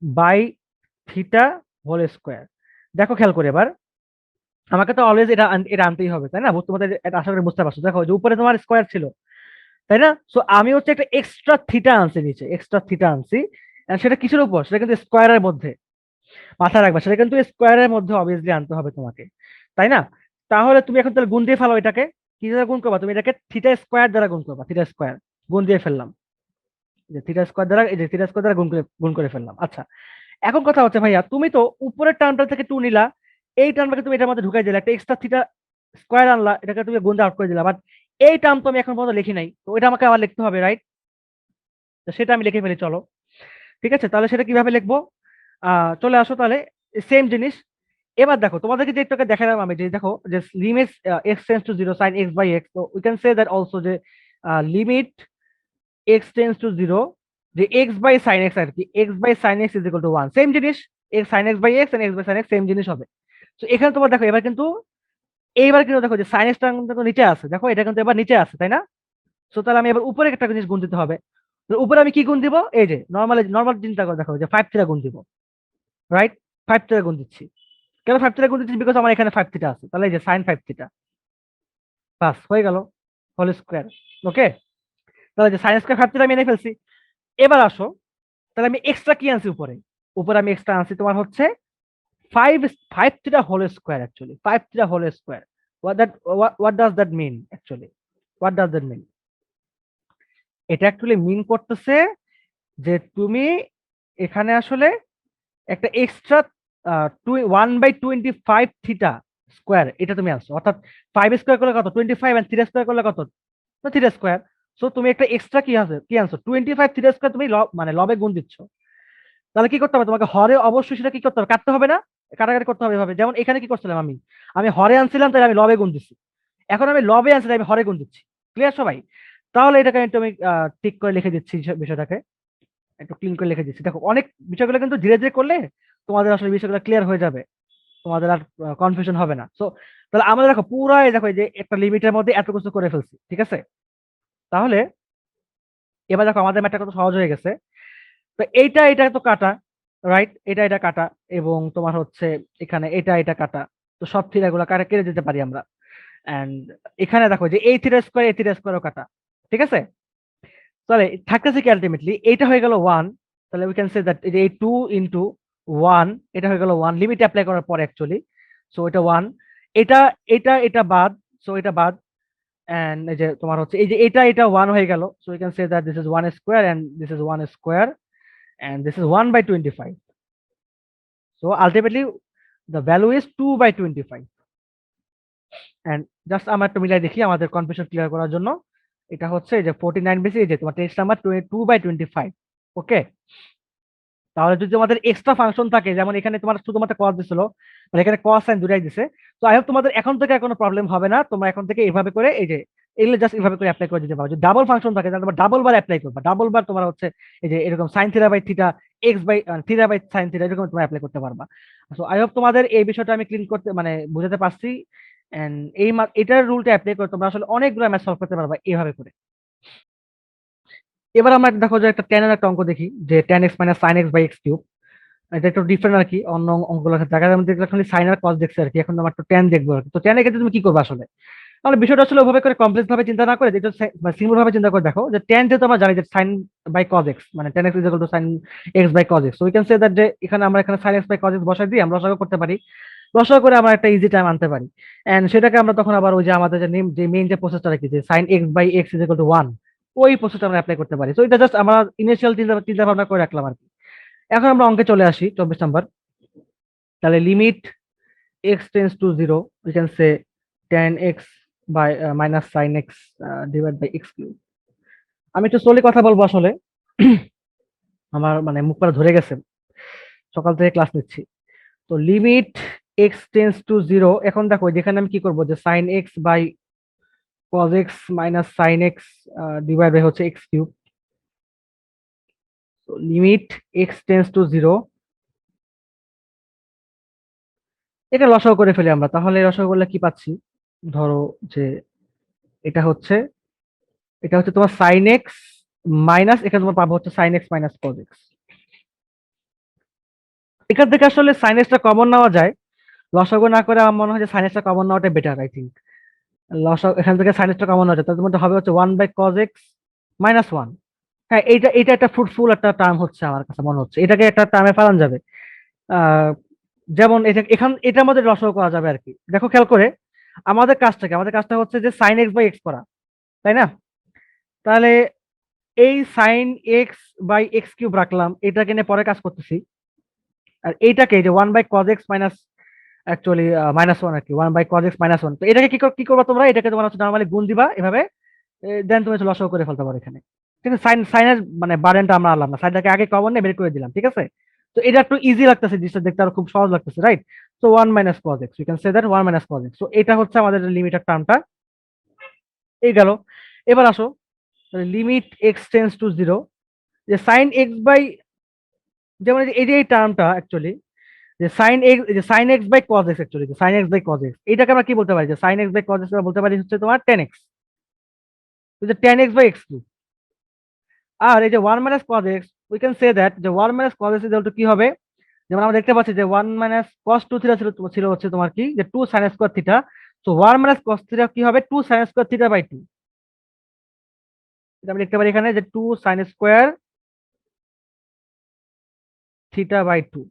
by theta whole square. দেখো খেয়াল করে এবার, আমাকে তো অলওয়েজ এটা এটা আনতেই হবে তাই না, তোমাদের এটা আশা করি বুঝতে পারছো। দেখো যে উপরে তোমার স্কোয়ার ছিল তাই না, সো আমি হচ্ছে একটা এক্সট্রা থিটা আনছি, নিচে এক্সট্রা থিটা আনছি, and সেটা কিসের উপর, সেটা কিন্তু স্কোয়ারের মধ্যে, মাথায় রাখবা সেটা কিন্তু স্কোয়ারের মধ্যে অবভিয়াসলি আনতে হবে তোমাকে, তাই না? তাহলে তুমি এখন তাহলে গুণ দিয়ে ফেলো এটাকে, কি দ্বারা গুণ করবা, তুমি এটাকে থিটা স্কোয়ার দ্বারা গুণ করবা, থিটা স্কোয়ার গুণ দিয়ে ফেললাম, যে থিটা স্কোয়ার দ্বারা, এই যে থিটা স্কোয়ার দ্বারা গুণ করে ফেললাম। আচ্ছা, এখন কথা হচ্ছে ভাইয়া তুমি তো উপরের টার্মটা থেকে 2 নিলা, এই টার্মটাকে তুমি এটার মধ্যে ঢুকাই দিলা, একটা এক্সট্রা থিটা স্কোয়ার আনলা, এটাকে তুমি গুণ দিয়ে আউট করে দিলা, বাট এই টার্ম তো আমি এখন পর্যন্ত লিখি নাই, তো এটা আমাকে আবার লিখতে হবে, রাইট? তো সেটা আমি লিখে ফেলি, চলো ঠিক আছে। তাহলে সেটা কিভাবে লিখবো, চলে আসো তাহলে সেম জিনিস। এবার দেখো তোমাদেরকে যে একটু দেখালাম আমি, যে দেখো যে limit x tends to 0 sine x by x, তো we can say that also যে লিমিট এক্স টেন্স টু 0, যে এক্স বাই সাইন এক্স আর কি, x by sine x is equal to 1, same জিনিস, x sine x by x and x by sine x same জিনিস হবে। তো এখানে তোমার দেখো এবার কিন্তু, এইবার কিন্তু দেখো যে সাইন এক্সটা কিন্তু নিচে আছে, দেখো এটা কিন্তু এবার নিচে আছে তাই না, সো তাহলে আমি এবার উপরে একটা জিনিস গুণ দিতে হবে। তো উপরে আমি কি গুণ দিব, এই যে নর্মাল চিন্তা করে দেখো যে 5 থিটা গুণ দিব, রাইট? 5 থিটা গুণ দিচ্ছি, কেন 5 থিটা গুণ দিচ্ছি, বিকজ আমার এখানে 5 থিটা আছে, তাহলে এই যে সাইন 5 থিটা বাস হয়ে গেল হোল স্কোয়ার, ওকে। তাহলে যে সাইন স্কোয়ার 5 থিটা আমি এনে ফেলছি। এবার আসো, তাহলে আমি এক্সট্রা কি আনছি উপরে, উপরে আমি এক্সট্রা আনছি তোমার হচ্ছে 5 5 theta whole square, actually 5 theta whole square. what does that mean actually, what does that mean? এটা অ্যাকচুয়ালি মিন করতেছে যে তুমি এখানে আসলে একটা এক্সট্রা 1/25 থিটা স্কোয়ার এটা তুমি আনছো, অর্থাৎ 5 স্কোয়ার করলে কত 25, এন্ড থিটা স্কোয়ার করলে কত থিটা স্কোয়ার, সো তুমি একটা এক্সট্রা কি আনছো 25 থিটা স্কোয়ার, তুমি মানে লবে গুণ দিচ্ছ। তাহলে কি করতে হবে তোমাকে, হরে অবশ্যই সেটা কি করতে হবে, কাটতে হবে না, কাটাকাটি করতে হবে এভাবে। যেমন এখানে কি করছিলাম আমি, আমি হরে আনছিলাম তাই আমি লবে গুণ দিচ্ছি, এখন আমি লবে আনছি তাই আমি হরে গুণ দিচ্ছি, ক্লিয়ার সবাই? তাহলে এটাকে একটু আমি ঠিক করে লিখে দিচ্ছি বিষয়টাকে, একটু ক্লিন করে লিখে দিচ্ছি। দেখো অনেক বিষয়গুলো কিন্তু ধীরে ধীরে করলে তোমাদের আসলে বিষয়গুলো ক্লিয়ার হয়ে যাবে, তোমাদের আর কনফিউশন হবে না। সো তাহলে আমরা দেখো পুরাই দেখো এই যে একটা লিমিটের মধ্যে এত কিছু করে ফেলছি, ঠিক আছে? তাহলে এবার দেখো আমাদের ম্যাথটা কত সহজ হয়ে গেছে। তো এইটা এটা তো কাটা, রাইট? এটা এটা কাটা, এবং তোমার হচ্ছে এখানে এটা এটা কাটা। তো সব থিটা গুলা কাটা কেটে দিতে পারি আমরা। এন্ড এখানে দেখো যে এই থিটা স্কোয়ারও কাটা, ঠিক আছে? তাহলে থাকতেছে কি আলটিমেটলি এইটা হয়ে গেল 1। তাহলে উই ক্যান সে দ্যাট এই 2 ইনটু 1 এটা হয়ে গেল 1 লিমিট অ্যাপ্লাই করার পর অ্যাকচুয়ালি। সো এটা 1, এটা এটা বাদ, সো এটা বাদ। এন্ড এই যে তোমার হচ্ছে এই যে এটা 1 হয়ে গেল। So we can say that this is 1 square and this is 1 square and this is 1/25। So ultimately the value is 2/25। And just আমরা একটু মিলাই দেখি আমাদের কনফিউশন ক্লিয়ার করার জন্য। এটা হচ্ছে এই যে 49 বেশি এই যে তোমার টেক্সট নাম্বার 2/25। ওকে, তাহলে যদি তোমাদের এক্সট্রা ফাংশন থাকে, যেমন এখানে তোমার শুধুমাত্র কস দিছিল, মানে এখানে কস সাইন দুটাই দিছে। তো আই হোপ তোমাদের এখন থেকে আর কোনো প্রবলেম হবে না, তোমরা এখন থেকে এইভাবে করে এই যে এগুলো জাস্ট এইভাবে করে অ্যাপ্লাই করে দিতে পারো। যদি ডাবল ফাংশন থাকে তাহলে তোমরা ডাবল বার অ্যাপ্লাই করবা, ডাবল বার তোমার হচ্ছে এই যে এরকম sine theta by theta x by theta by sine theta এরকম তোমরা অ্যাপ্লাই করতে পারবা। সো আই হোপ তোমাদের এই বিষয়টা আমি ক্লিন করতে মানে বুঝাতে পারছি। এন্ড এটার রুলটা অ্যাপ্লাই করে তোমরা আসলে অনেকগুলো ম্যাথ সলভ করতে পারবা এইভাবে করে। এবার আমরা দেখো যে একটা tan এর একটা অঙ্ক দেখি, যে tan x minus sin x by x cube. এটা একটু ডিফারেন্ট আর কি অন্য অঙ্কগুলোর ক্ষেত্রে। আগে আমি দেখলাম খালি সাইন আর কস দেখছি আর কি, এখন আমরা একটু ট্যান দেখবো আর কি। তো ট্যানের ক্ষেত্রে তুমি কি করবে আসলে? তাহলে বিষয়টা আসলে ওভাবে করে কমপ্লেক্স ভাবে চিন্তা না করে যেটা সিম্পল ভাবে চিন্তা করে দেখো, যে ট্যান যেহেতু আমরা জানি যে সাইন বাই কজ এক্স, মানে tan x equal to sine x by cos x. We can say that যে এখানে আমরা এখানে sine x by cos x বসাই দিয়ে আমরা লসাগু করতে পারি, লসাগু করে আমরা একটা ইজি টাইম আনতে পারি। এন্ড সেটাকে আমরা তখন আবার ওই যে আমাদের যে যে মেইন যে প্রসেসটা রাখি যে sine x by x is equal to 1, ওই প্রসেসটা আমরা অ্যাপ্লাই করতে পারি। তো এটা জাস্ট আমরা ইনিশিয়াল চিন্তা চিন্তা ভাবনা করে রাখলাম আর কি। এখন আমরা অঙ্কে চলে আসি 24 নাম্বার। তাহলে limit x tends to 0, we can say tan x by minus sin x divided by x cube. আমি একটু স্লোলি কথা বলবো আসলে, আমার মানে মুখ পড়া ধরে গেছে, সকাল থেকে ক্লাস নিচ্ছি। তো লিমিট x tends to 0, এখন দেখো যেখানে আমি কি করব যে sin x by cos x minus sin x divided by হচ্ছে x cube। তো লিমিট x tends to 0, এটা লসাগু করে ফেলি আমরা। তাহলে লসাগু করলে কি পাচ্ছি? ধরো যে এটা হচ্ছে তোমার সাইন এক্স মাইনাস, এখানে তোমার পাবো হচ্ছে sine x minus cos x. এখান থেকে আসলে সাইন এক্সটা কমন নেওয়া যায়, লসাগু না করে আমার মনে হয় যে সাইন এক্সটা কমন নেওয়াটা বেটার আই থিঙ্ক। লসাগু এখান থেকে সাইন এক্সটা কমন নেওয়া যায়, তার মধ্যে হবে হচ্ছে 1/cos x -1। হ্যাঁ, এইটা এটা একটা ফ্রুটফুল একটা টার্ম হচ্ছে আমার কাছে মনে হচ্ছে, এটাকে একটা টার্মে ফেলান যাবে। আহ যেমন এটা এখান এটার মধ্যে লসাগু করা যাবে আর কি। দেখো খেয়াল করে আমাদের কাজটা হচ্ছে যে সাইন এক্স বাই এক্স করা, তাই না? তাহলে এই sine x by x cube রাখলাম, এটাকে নিয়ে পরে কাজ করতেছি। আর এইটাকে যে 1/cos x মাইনাস অ্যাকচুয়ালি -1 আর কি, 1/cos x -1। তো এটাকে কি করবা তোমরা? এটাকে তোমার হচ্ছে নরমালি গুণ দিবা এভাবে, দেন তুমি হচ্ছে লসাগু করে ফেলতে পারো এখানে। ঠিক আছে, সাইনের মানে বারেনটা আমরা আনলাম না, সাইনটাকে আগে কমন নিয়ে বের করে দিলাম, ঠিক আছে? তো এটা একটু ইজি লাগতেছে, জিনিসটা দেখতে আরো খুব সহজ লাগতেছে, right? So 1 - cos x, you can say that 1 - cos x। তো এটা হচ্ছে আমাদের লিমিটের টার্মটা এই গেল। এবার আসো লিমিট x টেন্স টু 0, যে সাইন এক্স বাই, যেমন এই যে এই টার্মটা অ্যাকচুয়ালি যে sine x by cos x, actually sine x by cos x, এটাকে আমরা কি বলতে পারি? যে sine x by cos x বলতে পারি হচ্ছে তোমার টেন এক্স, যে tan x by x cube. আর এই যে 1 - cos x, we can say that যে 1 - cos x ইকুয়াল টু কি হবে? যেমন আমরা দেখতে পাচ্ছি যে 1 - cos 2 থিটা ছিল হচ্ছে তোমার কি যে 2 sin স্কয়ার থিটা। তো 1 - cos থিটা কি হবে? 2 sin স্কয়ার থিটা বাই 2। এটা আমি লিখতে পারি এখানে যে 2 sin স্কয়ার থিটা বাই 2।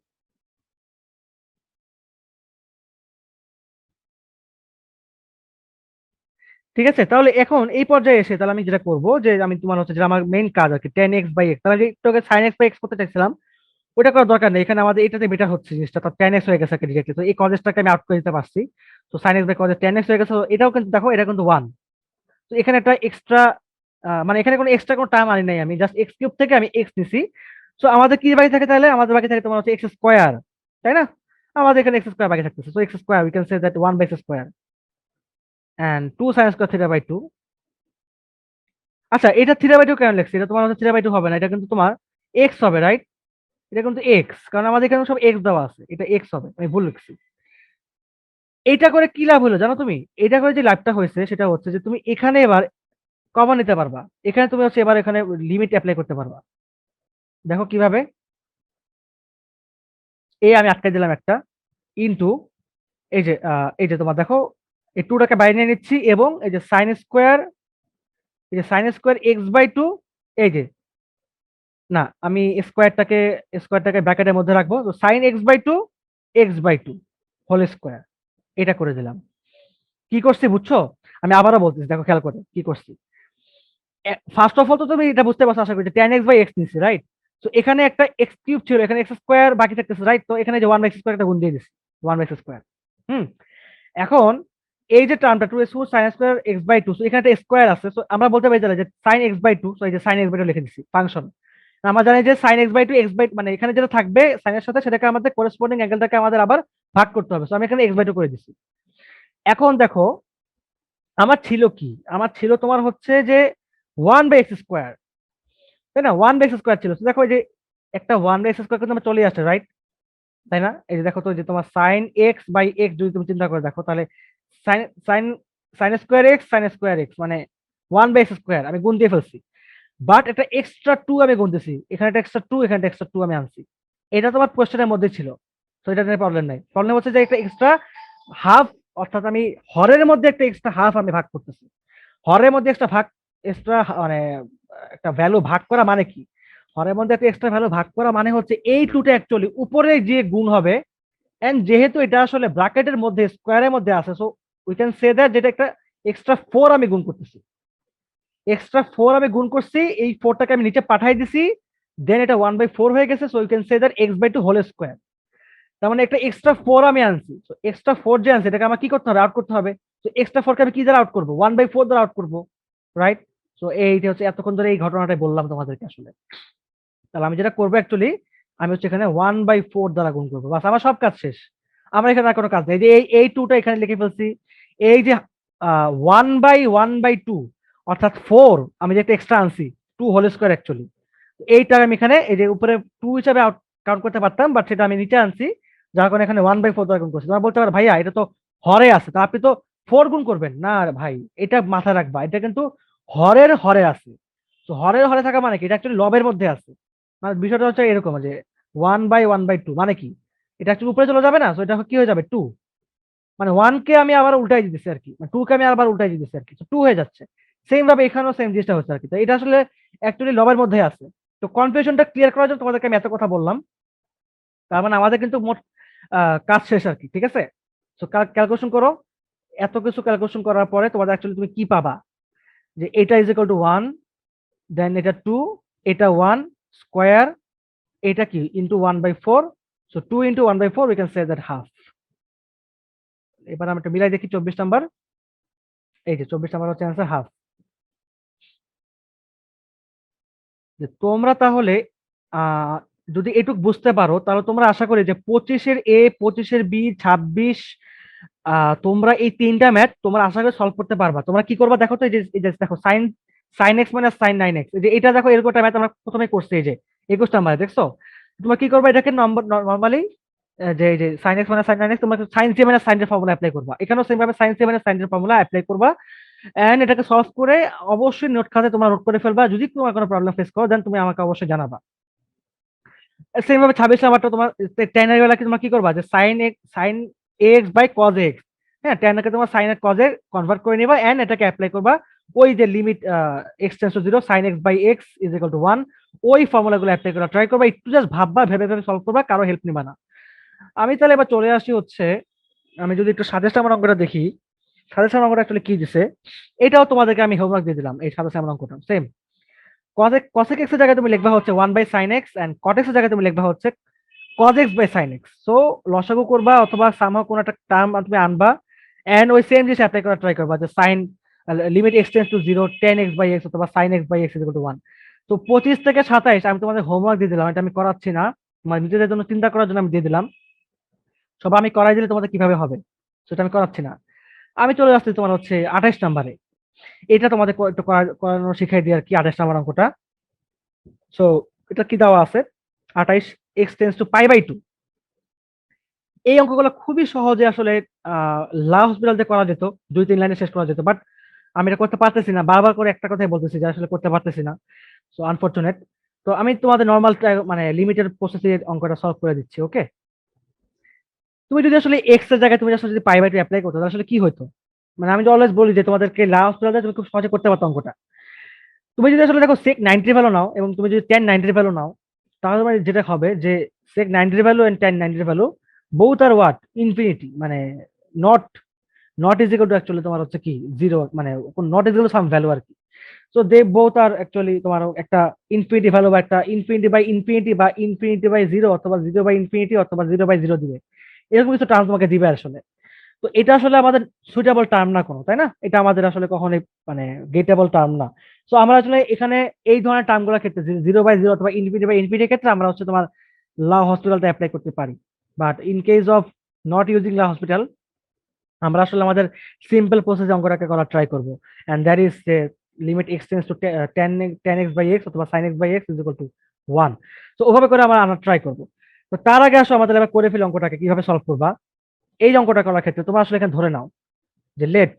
ঠিক আছে, তাহলে এখন এই পর্যায়ে এসে তাহলে আমি যেটা করবো যে আমি তোমার হচ্ছে যে আমার মেইন কাজ আর কি টেন এক্স বাই এক্স, তাহলে একটু সাইন এক্স বাই এক্স করতে চাইছিলাম, ওটা করার দরকার নেই, এখানে আমাদের এটাতে বেটার হচ্ছে জিনিসটা। তো টেন এক্স হয়ে গেছে ডিরেক্টলি, তো এই কজেসটাকে আমি আউট করে দিতে পারছি। তো sine x by cosec tan x হয়ে গেছে। তো এটাও কিন্তু দেখো এটা কিন্তু 1। তো এখানে একটা এক্সট্রা মানে এখানে কোনো এক্সট্রা কোনো টার্ম আনি নাই, আমি জাস্ট এক্স কিউব থেকে আমি এক্স নিছি। তো আমাদের কি বাকি থাকে? তাহলে আমাদের বাকি থাকে তোমার হচ্ছে এক্স স্কোয়ার, তাই না? আমাদের এখানে এক্স স্কোয়ার বাকি থাকতেছে। So x square we can say that 1/x square and 2 sin square theta by 2। আচ্ছা, এটা 3/2 কেন লিখছি? এটা তোমার হচ্ছে 3/2 হবে না, এটা কিন্তু তোমার এক্স হবে, রাইট? এটা কিন্তু এক্স, কারণ আমাদের এখানে সব এক্স দেওয়া আছে, এটা এক্স হবে, আমি ভুল লিখছি। এটা করে কি লাভ হলো জানো তুমি? এটা করে যে লাভটা হয়েছে সেটা হচ্ছে যে তুমি এখানে এবার কমন নিতে পারবা। এখানে তুমি হচ্ছে এবার এখানে লিমিট অ্যাপ্লাই করতে পারবা। দেখো কিভাবে। এই আমি আটকে দিলাম একটা, ইনটু এই যে তোমার দেখো, এই টুটাকে বাইরে নিয়ে নিচ্ছি, এবং এই যে সাইন স্কোয়ার, এই যে sine square x by two, এই যে, না আমি স্কোয়ারটাকে ব্র্যাকেটের মধ্যে রাখবো, তো sine x by two whole square, এটা করে দিলাম। কি করছি বুঝছো? আমি আবারও বলতেছি, দেখো খেয়াল করে কি করছি। ফার্স্ট অফ অল তো তুমি এটা বুঝতে পারছো আশা করি, টেন এক্স বাই এক্স নিচ্ছি, রাইট? তো এখানে একটা এক্স কিউব ছিল, এখানে এক্স স্কোয়ার বাকি থাকতেছে, রাইট? তো এখানে যে ওয়ান বাই এক্স স্কোয়ার একটা গুণ দিয়ে দিচ্ছি, ওয়ান বাই এক্স স্কোয়ার। হুম। এখন এই যে টার্মটা two square sine square x by two, এখানে একটা স্কোয়ার আছে, তো আমরা বলতে পারি তাহলে যে সাইন এক্স বাই টু, এই যে সাইন এক্স বাই টু লিখে দিচ্ছি ফাংশন। আমরা জানি যে সাইন এক্স বাই মানে এখানে যেটা থাকবে সাইনের সাথে, সেটাকে আমাদের করেসপন্ডিং অ্যাঙ্গেলটাকে আমাদের আবার ভাগ করতে হবে, তো আমি এখানে এক্স বাই টু করে দিচ্ছি। এখন দেখো, আমার ছিল কি, আমার ছিল তোমার হচ্ছে যে ওয়ান বাই এক্স স্কোয়ার, তাই না? ওয়ান বাই এক্স স্কোয়ার ছিল, তো দেখো এই যে একটা ওয়ান বাই এক্স স্কোয়ার কিন্তু আমার চলে আসছে, রাইট? তাই না? এই যে দেখো তো, যে তোমার সাইন এক্স বাই এক্স যদি তুমি চিন্তা করে দেখো, তাহলে sine sine sine square x মানে ওয়ান বাই এক্স স্কোয়ার আমি গুণ দিয়ে ফেলছি, বাট একটা এক্সট্রা টু আমি গুনতেছি, এখানে একটা এক্সট্রা টু, এখানে এক্সট্রা টু আমি আনছি। এটা তোমার কোয়েশ্চেনের মধ্যে ছিল, তো এটা নিয়ে প্রবলেম নাই। প্রবলেম হচ্ছে যে একটা এক্সট্রা হাফ, অর্থাৎ আমি হরের মধ্যে একটা এক্সট্রা হাফ আমি ভাগ করতেছি। হরের মধ্যে এক্সট্রা ভাগ, এক্সট্রা মানে একটা ভ্যালু ভাগ করা মানে কি? হরের মধ্যে একটা এক্সট্রা ভ্যালু ভাগ করা মানে হচ্ছে এই টুটা অ্যাকচুয়ালি উপরে যে গুণ হবে, এন্ড যেহেতু এটা আসলে ব্র্যাকেটের মধ্যে স্কোয়ারের মধ্যে আছে, so we can say that যেটা একটা এক্সট্রা ফোর আমি গুণ করতেছি, এক্সট্রা ফোর আমি গুণ করছি, এই ফোরটাকে আমি নিচে পাঠাই দিছি, দেন এটা ওয়ান বাই ফোর হয়ে গেছে, so you can say that x by two whole square. তার মানে একটা এক্সট্রা ফোর আমি আনছি, তো এক্সট্রা ফোর যে আনছি এটাকে আমার কি করতে হবে, আউট করতে হবে। তো এক্সট্রা ফোরকে আমি কি দ্বারা আউট করবো? ওয়ান বাই ফোর দ্বারা আউট করবো, রাইট? তো এইটা হচ্ছে এতক্ষণ ধরে এই ঘটনাটাই বললাম তোমাদেরকে আসলে। তাহলে আমি যেটা করবো অ্যাকচুয়ালি, আমি হচ্ছে এখানে ওয়ান বাই ফোর দ্বারা গুণ করবো, বাস আমার সব কাজ শেষ। আমার এখানে আর কোনো কাজ নেই, এই যে এই টুটা এখানে লিখে ফেলছি। এই যে ওয়ান বাই টু অর্থাৎ ফোর, আমি যে একটা এক্সট্রা আনছি, টু হোল স্কোয়ার অ্যাকচুয়ালি, এইটা আমি এখানে এই যে উপরে টু হিসাবে আউট কাউন্ট করতে পারতাম, বাট সেটা আমি নিচে আনছি, যার কারণে এখানে ওয়ান বাই ফোর দ্বারা গুণ করছি। তোমরা বলতে পারো ভাইয়া এটা তো হরে আছে, তা আপনি তো ফোর গুণ করবেন না। আর ভাই, এটা মাথায় রাখবা, এটা কিন্তু হরের হরে আছে। তো হরের হরে থাকা মানে কি, এটা অ্যাকচুয়ালি লবের মধ্যে আছে। মানে বিষয়টা হচ্ছে এরকম যে ওয়ান বাই টু মানে কি, এটা একটু উপরে চলে যাবে না, তো এটা কি হয়ে যাবে টু, মানে ওয়ান কে আমি আবার উল্টাই দিতেছি আর কি, মানে টু কে আমি আবার উল্টাই দিতেছি আর কি, টু হয়ে যাচ্ছে। সেম ভাবে এখানেও সেম জিনিসটা হচ্ছে আর কি, তো এটা আসলে অ্যাকচুয়ালি লবের মধ্যে আছে। তো কনফিউশনটা ক্লিয়ার করার জন্য তোমাদেরকে আমি এত কথা বললাম। তার মানে আমাদের কিন্তু মোট কাজ শেষ আর কি, ঠিক আছে? তো ক্যালকুলেশন করো। এত কিছু ক্যালকুলেশন করার পরে তোমাদের অ্যাকচুয়ালি তুমি কি পাবা, যে এটা is equal to one, then এটা টু, এটা ওয়ান স্কোয়ার, এটা কি into one by four, so two into one by four we can say that half. এবার আমি একটা মিলাই দেখি 24 নাম্বার, এই যে 24 নাম্বার হচ্ছে অ্যান্সার হাফ। যে তোমরা তাহলে আহ যদি এটুক বুঝতে পারো, তাহলে তোমরা আশা করি যে 25-এর এ, 25-এর বি, 26, তোমরা এই তিনটা ম্যাথ তোমরা আশা করি সলভ করতে পারবা। তোমরা কি করবা দেখো তো, এই যে দেখো sine sine x minus sine nine x, এই যে এটা দেখো এরকম একটা ম্যাথ আমরা প্রথমে করছি, এই যে 21 নাম্বারে দেখছো। তোমরা কি করবা, এটাকে নম্বর নর্মালি যে এই যে sine x minus sine nine x, তোমরা সাইন সি মাইনাস সাইন এর ফর্মুলা অ্যাপ্লাই করবা, এখানেও সেম ভাবে সাইন সি মাইনাস সাইন এর ফর্মুলা অ্যাপ্লাই করবা, এন্ড এটাকে সলভ করে অবশ্যই নোট খাতে তোমরা নোট করে ফেলবা। যদি তোমার কোনো প্রবলেম ফেস করো, দেন তুমি আমাকে অবশ্যই জানাবা। সেম ভাবে 26 নাম্বারটা তোমার টেন এর বেলা তোমার কি করবা, যে sine x by cos x, হ্যাঁ, টেন কে তোমার সাইন এর কজ এ কনভার্ট করে নিবা, এন্ড এটাকে অ্যাপ্লাই করবা ওই যে limit x tends to zero sine x by x is equal to one, ওই ফর্মুলা গুলো অ্যাপ্লাই করা ট্রাই করবা, একটু জাস্ট ভাববা, ভেবে ভেবে সলভ করবা, কারো হেল্প নিবা না। আমি তাহলে এবার চলে আসি হচ্ছে, আমি যদি একটু সাজেস্ট আমার অঙ্কটা দেখি, সাজেস্ট আমার অঙ্কটা অ্যাকচুয়ালি কি দিছে, এটাও তোমাদেরকে আমি হোমওয়ার্ক দিয়ে দিলাম, এই সাজেস্ট আমার অঙ্কটা সেম। কসেক এক্স এর জায়গায় তুমি লিখবা হচ্ছে one by sine x, and cot x এর জায়গায় তুমি লিখবা হচ্ছে cos x by sin x। So লসাগু করবা অথবা সামহাও কোন একটা টার্ম তুমি আনবা, এন্ড ওই সেম জিনিস অ্যাপ্লাই করা ট্রাই করবা, যে sine limit x tends to zero tan x by x অথবা sine x by x equal to one. তো 25 থেকে 27 আমি তোমাদের হোমওয়ার্ক দিয়ে দিলাম, এটা আমি করাচ্ছি না, তোমার নিজেদের জন্য চিন্তা করার জন্য আমি দিয়ে দিলাম। সব আমি করাই দিলে তোমাদের কিভাবে হবে, সেটা আমি করাচ্ছি না। আমি চলে যাচ্ছি তোমার হচ্ছে 28 নাম্বারে। এটা তোমাদের একটু করানো শিখাই দিই আর কি, 28 নাম্বার অঙ্কটা। সো এটা কি দেওয়া আছে, 28 x tends to pi by two. এই অঙ্কগুলো খুবই সহজে আসলে লা হসপিটাল দিয়ে করা যেত, 2-3 লাইনে শেষ করা যেত, বাট আমি এটা করতে পারতেছি না, বারবার করে একটা কথাই বলতেছি যে আসলে করতে পারতেছি না। So unfortunate. তো আমি তোমাদের নর্মাল মানে লিমিটেড প্রসেসে অঙ্কটা সলভ করে দিচ্ছি, ওকে? তুমি যদি আসলে এক্স এর জায়গায় তুমি আসলে যদি পাই বাই টু অ্যাপ্লাই করতে, তাহলে আসলে কি হতো? মানে আমি তো অলওয়েজ বলি যে তোমাদেরকে লা হসপিটাল তুমি খুব সহজে করতে পারতো অঙ্কটা। তুমি যদি আসলে দেখো সেক 90 ভ্যালু নাও এবং তুমি যদি 1090 ভ্যালু নাও, তাহলে মানে যেটা হবে যে sec 90 value and 1090 value both are what infinity, মানে not not is equal to actually তোমার হচ্ছে কি জিরো, মানে not is equal to some value আর কি। So they both are actually তোমার একটা ইনফিনিটি ভ্যালু বা একটা ইনফিনিটি বাই ইনফিনিটি বা ইনফিনিটি বাই জিরো অথবা জিরো বাই ইনফিনিটি অথবা জিরো বাই জিরো দিবে, এরকম কিছু টার্ম তোমাকে দিবে আসলে। তো এটা আসলে আমাদের সুইটেবল টার্ম না কোনো, তাই না? এটা আমাদের আসলে কখনোই মানে গেটেবল টার্ম না। সো আমরা আসলে এখানে এই ধরনের টার্ম গুলোর ক্ষেত্রে জিরো বাই জিরো অথবা ইনফিনিটি বাই ইনফিনিটির ক্ষেত্রে আমরা হচ্ছে তোমার লা হসপিটালটা অ্যাপ্লাই করতে পারি। But in case of not using L'Hospital, আমরা আসলে আমাদের সিম্পল প্রসেস অঙ্কটাকে করার ট্রাই করবো, and that is limit x tends to tan x by x অথবা sine x by x is equal to one. তো ওভাবে করে আমরা আনার ট্রাই করবো। তো তার আগে আসো আমাদের এবার করে ফেলি অঙ্কটাকে কিভাবে সলভ করবা। এই অঙ্কটা করার ক্ষেত্রে তোমরা আসলে এখানে ধরে নাও যে লেট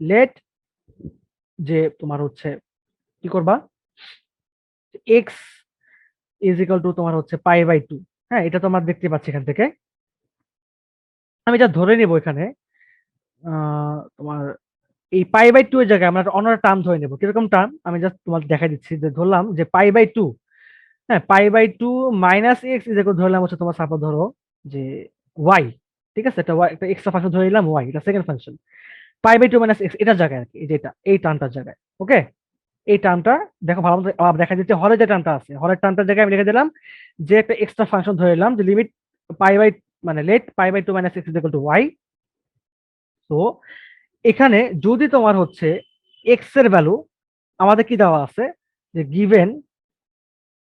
লেট যে তোমার হচ্ছে কি করবা, এক্স ইজ ইকুয়াল টু তোমার হচ্ছে পাই বাই টু। হ্যাঁ, এটা তোমার দেখতে পাচ্ছি এখান থেকে। আমি যা ধরে নিব এখানে তোমার এই পাই বাই টু এর জায়গায় আমরা অন্য টার্ম ধরে নেবো। কিরকম টার্ম আমি জাস্ট তোমাকে দেখাই দিচ্ছি, যে ধরলাম যে পাই বাই টু, হ্যাঁ pi by two minus x is equal, ধরলাম হচ্ছে তোমার সাপোজ ধরো যে ওয়াই। ঠিক আছে, এটা একটা এক্সট্রা ফাংশন ধরে নিলাম ওয়াই, এটা second function. Pi by two minus x এটার জায়গায় আর কি, এই যে এটা এই টার্মটার জায়গায়, ওকে? এই টার্মটা দেখো ভালো মতো দেখা যাচ্ছে, হরের যে টার্মটা আছে হরের টার্মটার জায়গায় আমি লিখে দিলাম যে একটা এক্সট্রা ফাংশন ধরে নিলাম যে লিমিট পাই বাই মানে let pi by two minus x is equal to y. তো এখানে যদি তোমার হচ্ছে এক্স এর ভ্যালু আমাদের কি দেওয়া আছে, যে গিভেন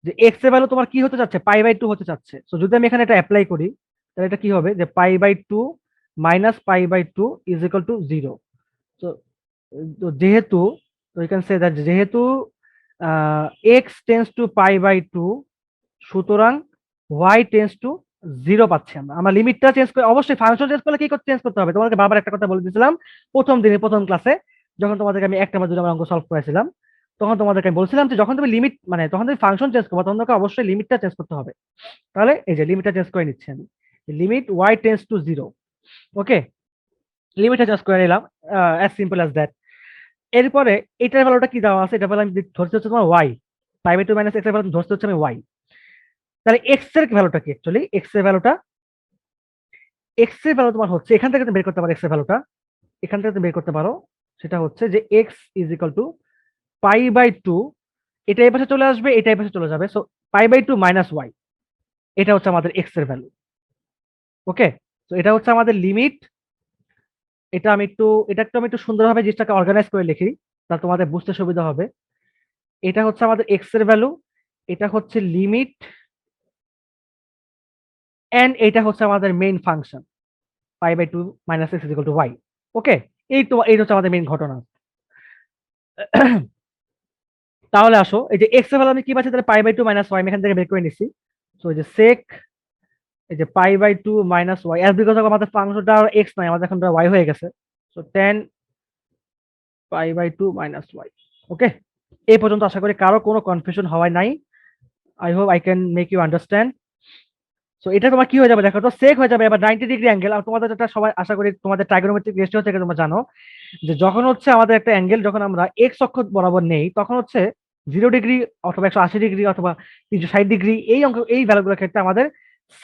যে এক্স এর ভ্যালু তোমার কি হতে যাচ্ছে, পাই বাই টু হতে চাচ্ছে। তো যদি আমি এখানে এটা অ্যাপ্লাই করি, তাহলে এটা কি হবে যে pi by two minus pi by two is equal to zero. তো যেহেতু উই ক্যান সে দ্যাট যেহেতু x tends to pi by two, সুতরাং ওয়াই টেন্স টু জিরো পাচ্ছি আমরা। আমরা লিমিটটা চেঞ্জ করে অবশ্যই ফাংশন চেঞ্জ করলে কি চেঞ্জ করতে হবে, তোমাকে বারবার একটা কথা বলে দিয়েছিলাম প্রথম দিনে প্রথম ক্লাসে, যখন তোমাদেরকে আমি একটা বা দুটো অঙ্ক সলভ করেছিলাম, তখন তোমাদেরকে আমি বলছিলাম যে যখন তুমি লিমিট মানে তখন তুমি ফাংশন চেঞ্জ করবে তখন তোমাকে অবশ্যই লিমিটটা চেঞ্জ করতে হবে। তাহলে এই যে লিমিটটা চেঞ্জ করে নিচ্ছি আমি, limit y tends to zero, okay? লিমিটটা চেঞ্জ করে নিলাম, অ্যাজ সিম্পল অ্যাজ দ্যাট। এরপরে এটার ভ্যালুটা কি দেওয়া আছে, এটা ভ্যালু আমি ধরতে হচ্ছে তোমার y, pi by two minus x এর ভ্যালু ধরতে হচ্ছে আমি ওয়াই। তাহলে এক্স এর ভ্যালুটা কি, অ্যাকচুয়ালি এক্স এর ভ্যালু তোমার হচ্ছে এখান থেকে তুমি বের করতে পারো, এক্স এর ভ্যালুটা এখান থেকে তুমি বের করতে পারো। সেটা হচ্ছে যে x is equal to pi by two, এটা এই পাশে চলে আসবে, এটা এই পাশে চলে যাবে, so pi by two minus y, এটা হচ্ছে আমাদের এক্স এর ভ্যালু, ওকে? তো এটা হচ্ছে আমাদের লিমিট। এটা আমি একটু সুন্দরভাবে জিনিসটাকে অর্গানাইজ করে লিখি, তাহলে তোমাদের বুঝতে সুবিধা হবে। এটা হচ্ছে আমাদের এক্স এর ভ্যালু, এটা হচ্ছে লিমিট, এন্ড এটা হচ্ছে আমাদের main function pi by two minus x equal to y, okay? এই হচ্ছে আমাদের মেইন ঘটনা। তাহলে আসো এই যে এক্স এর ভ্যালু আমি কি পাচ্ছি, তাহলে pi by two minus y আমি এখান থেকে বের করে নিচ্ছি। সো এই যে সেক এই যে pi by two minus y, as because আমাদের ফাংশনটা আর এক্স নাই, আমাদের এখন ওয়াই হয়ে গেছে। So tan pi by two minus y, okay? এই পর্যন্ত আশা করি কারো কোনো কনফিউশন হওয়াই নাই। I hope I can make you understand. So এটা তোমার কি হয়ে যাবে দেখো তো, সেক হয়ে যাবে এবার 90 ডিগ্রি অ্যাঙ্গেল। আর তোমাদের যেটা সবাই আশা করি তোমাদের ট্রাইগোনোমেট্রিক রেশিও থেকে তোমরা জানো যে যখন হচ্ছে আমাদের একটা অ্যাঙ্গেল যখন আমরা এক্স অক্ষ বরাবর নেই, তখন হচ্ছে 0 ডিগ্রি অথবা 180 ডিগ্রি অথবা 360 ডিগ্রি এই অঙ্ক এই ভ্যালুগুলোর ক্ষেত্রে আমাদের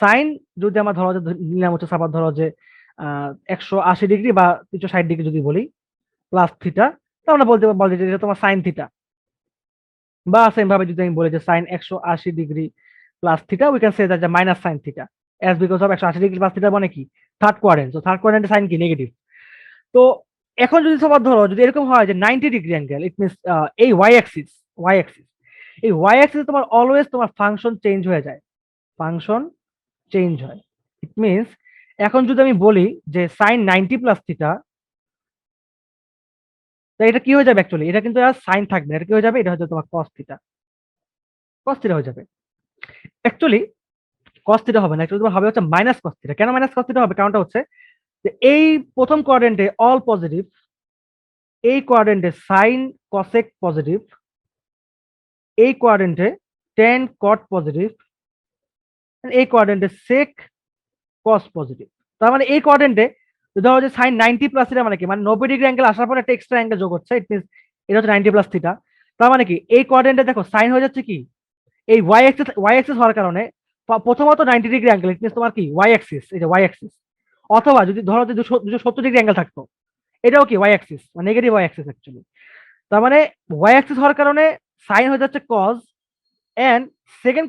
সাইন, যদি আমরা ধরো যে নিলাম হচ্ছে সাপোজ ধরো যে 180 ডিগ্রি বা 360 ডিগ্রি যদি বলি প্লাস থিটা, তাহলে আমরা বলতে যে এটা তোমার সাইন থিটা। বা সেম ভাবে যদি আমি বলি যে sine 180 degree plus theta, we can say that minus sine theta, as because of 180 degree plus theta মানে কি থার্ড কোয়াড্রেন্ট, তো থার্ড কোয়াড্রেন্টের সাইন কি নেগেটিভ। তো এখন যদি সবার ধরো যদি এরকম হয় যে 90 ডিগ্রি অ্যাঙ্গেল, ইট মিনস এই ওয়াই অ্যাক্সিস এই ওয়াই অ্যাক্সিস তোমার অলওয়েজ তোমার ফাংশন চেঞ্জ হয়ে যায়, ফাংশন চেঞ্জ হয়। ইট মিনস এখন যদি আমি বলি যে সাইন 90 প্লাস থিটা তো এটা কি হয়ে যাবে অ্যাকচুয়ালি, এটা কিন্তু আর সাইন থাকবে না, এটা কি হয়ে যাবে, এটা হচ্ছে তোমার কস থিটা, কস থিটা হয়ে যাবে। অ্যাকচুয়ালি কস থিটা হবে না, অ্যাকচুয়ালি তোমার হবে হচ্ছে মাইনাস কস থিটা। কেন মাইনাস কস থিটা হবে, কারণটা হচ্ছে যে এই প্রথম কোয়াড্রেন্টে অল পজিটিভ, এই কোয়াড্রেন্টে সাইন কসেক পজিটিভ, এই কোয়াড্রেন্টে টেন কট পজিটিভ, এই কোয়াড্রেন্টে সেক কস পজিটিভ। তার মানে এই কোয়াড্রেন্টে ধরো যে সাইন 90 প্লাস থিটা মানে কি, মানে 90 ডিগ্রি অ্যাঙ্গেল আসার পর একটা এক্সট্রা অ্যাঙ্গেল যোগ হচ্ছে, ইট মিনস এটা হচ্ছে 90 প্লাস থিটা। তার মানে কি এই কোয়াড্রেন্টে দেখো সাইন হয়ে যাচ্ছে কি, এই ওয়াই অ্যাক্সিস হওয়ার কারণে প্রথমত 90 ডিগ্রি অ্যাঙ্গেল, ইট মিনস তোমার কি ওয়াই অ্যাক্সিস, এই যে ওয়াই অ্যাক্সিস। অথবা যদি ধরো যে 270 ডিগ্রি অ্যাঙ্গেল থাকতো, এটাও কি ওয়াই অ্যাক্সিস, মানে নেগেটিভ ওয়াই অ্যাক্সিস অ্যাকচুয়ালি। তার মানে ওয়াই অ্যাক্সিস হওয়ার কারণে সাইন হয়ে যাচ্ছে কজ, এন্ড সেকেন্ড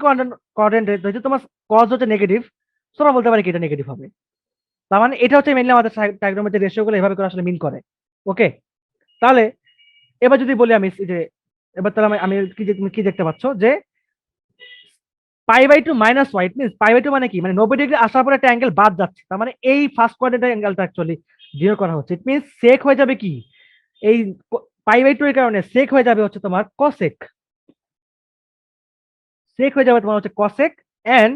কোয়াড্রেন্টে যদি তোমার কজ হচ্ছে নেগেটিভ, তোমরা বলতে পারি কি এটা নেগেটিভ হবে। তার মানে এটা হচ্ছে মেইনলি আমাদের ট্রাইগোনোমেট্রিক রেশিও গুলো এভাবে করে আসলে মিন করে। ওকে, তাহলে এবার যদি বলি আমি যে এবার তাহলে আমি তুমি কি দেখতে পাচ্ছ যে pi by two minus y, it means pi by two মানে কি, মানে 90 ডিগ্রি আসার পরে একটা অ্যাঙ্গেল বাদ যাচ্ছে, তার মানে এই ফার্স্ট কোয়াড্রেন্টের অ্যাঙ্গেলটা অ্যাকচুয়ালি জিরো করা হচ্ছে। ইট মিনস সেক হয়ে যাবে কি, এই পাই বাই টু এর কারণে সেক হয়ে যাবে হচ্ছে তোমার কসেক, সেক হয়ে যাবে তোমার হচ্ছে cosec. And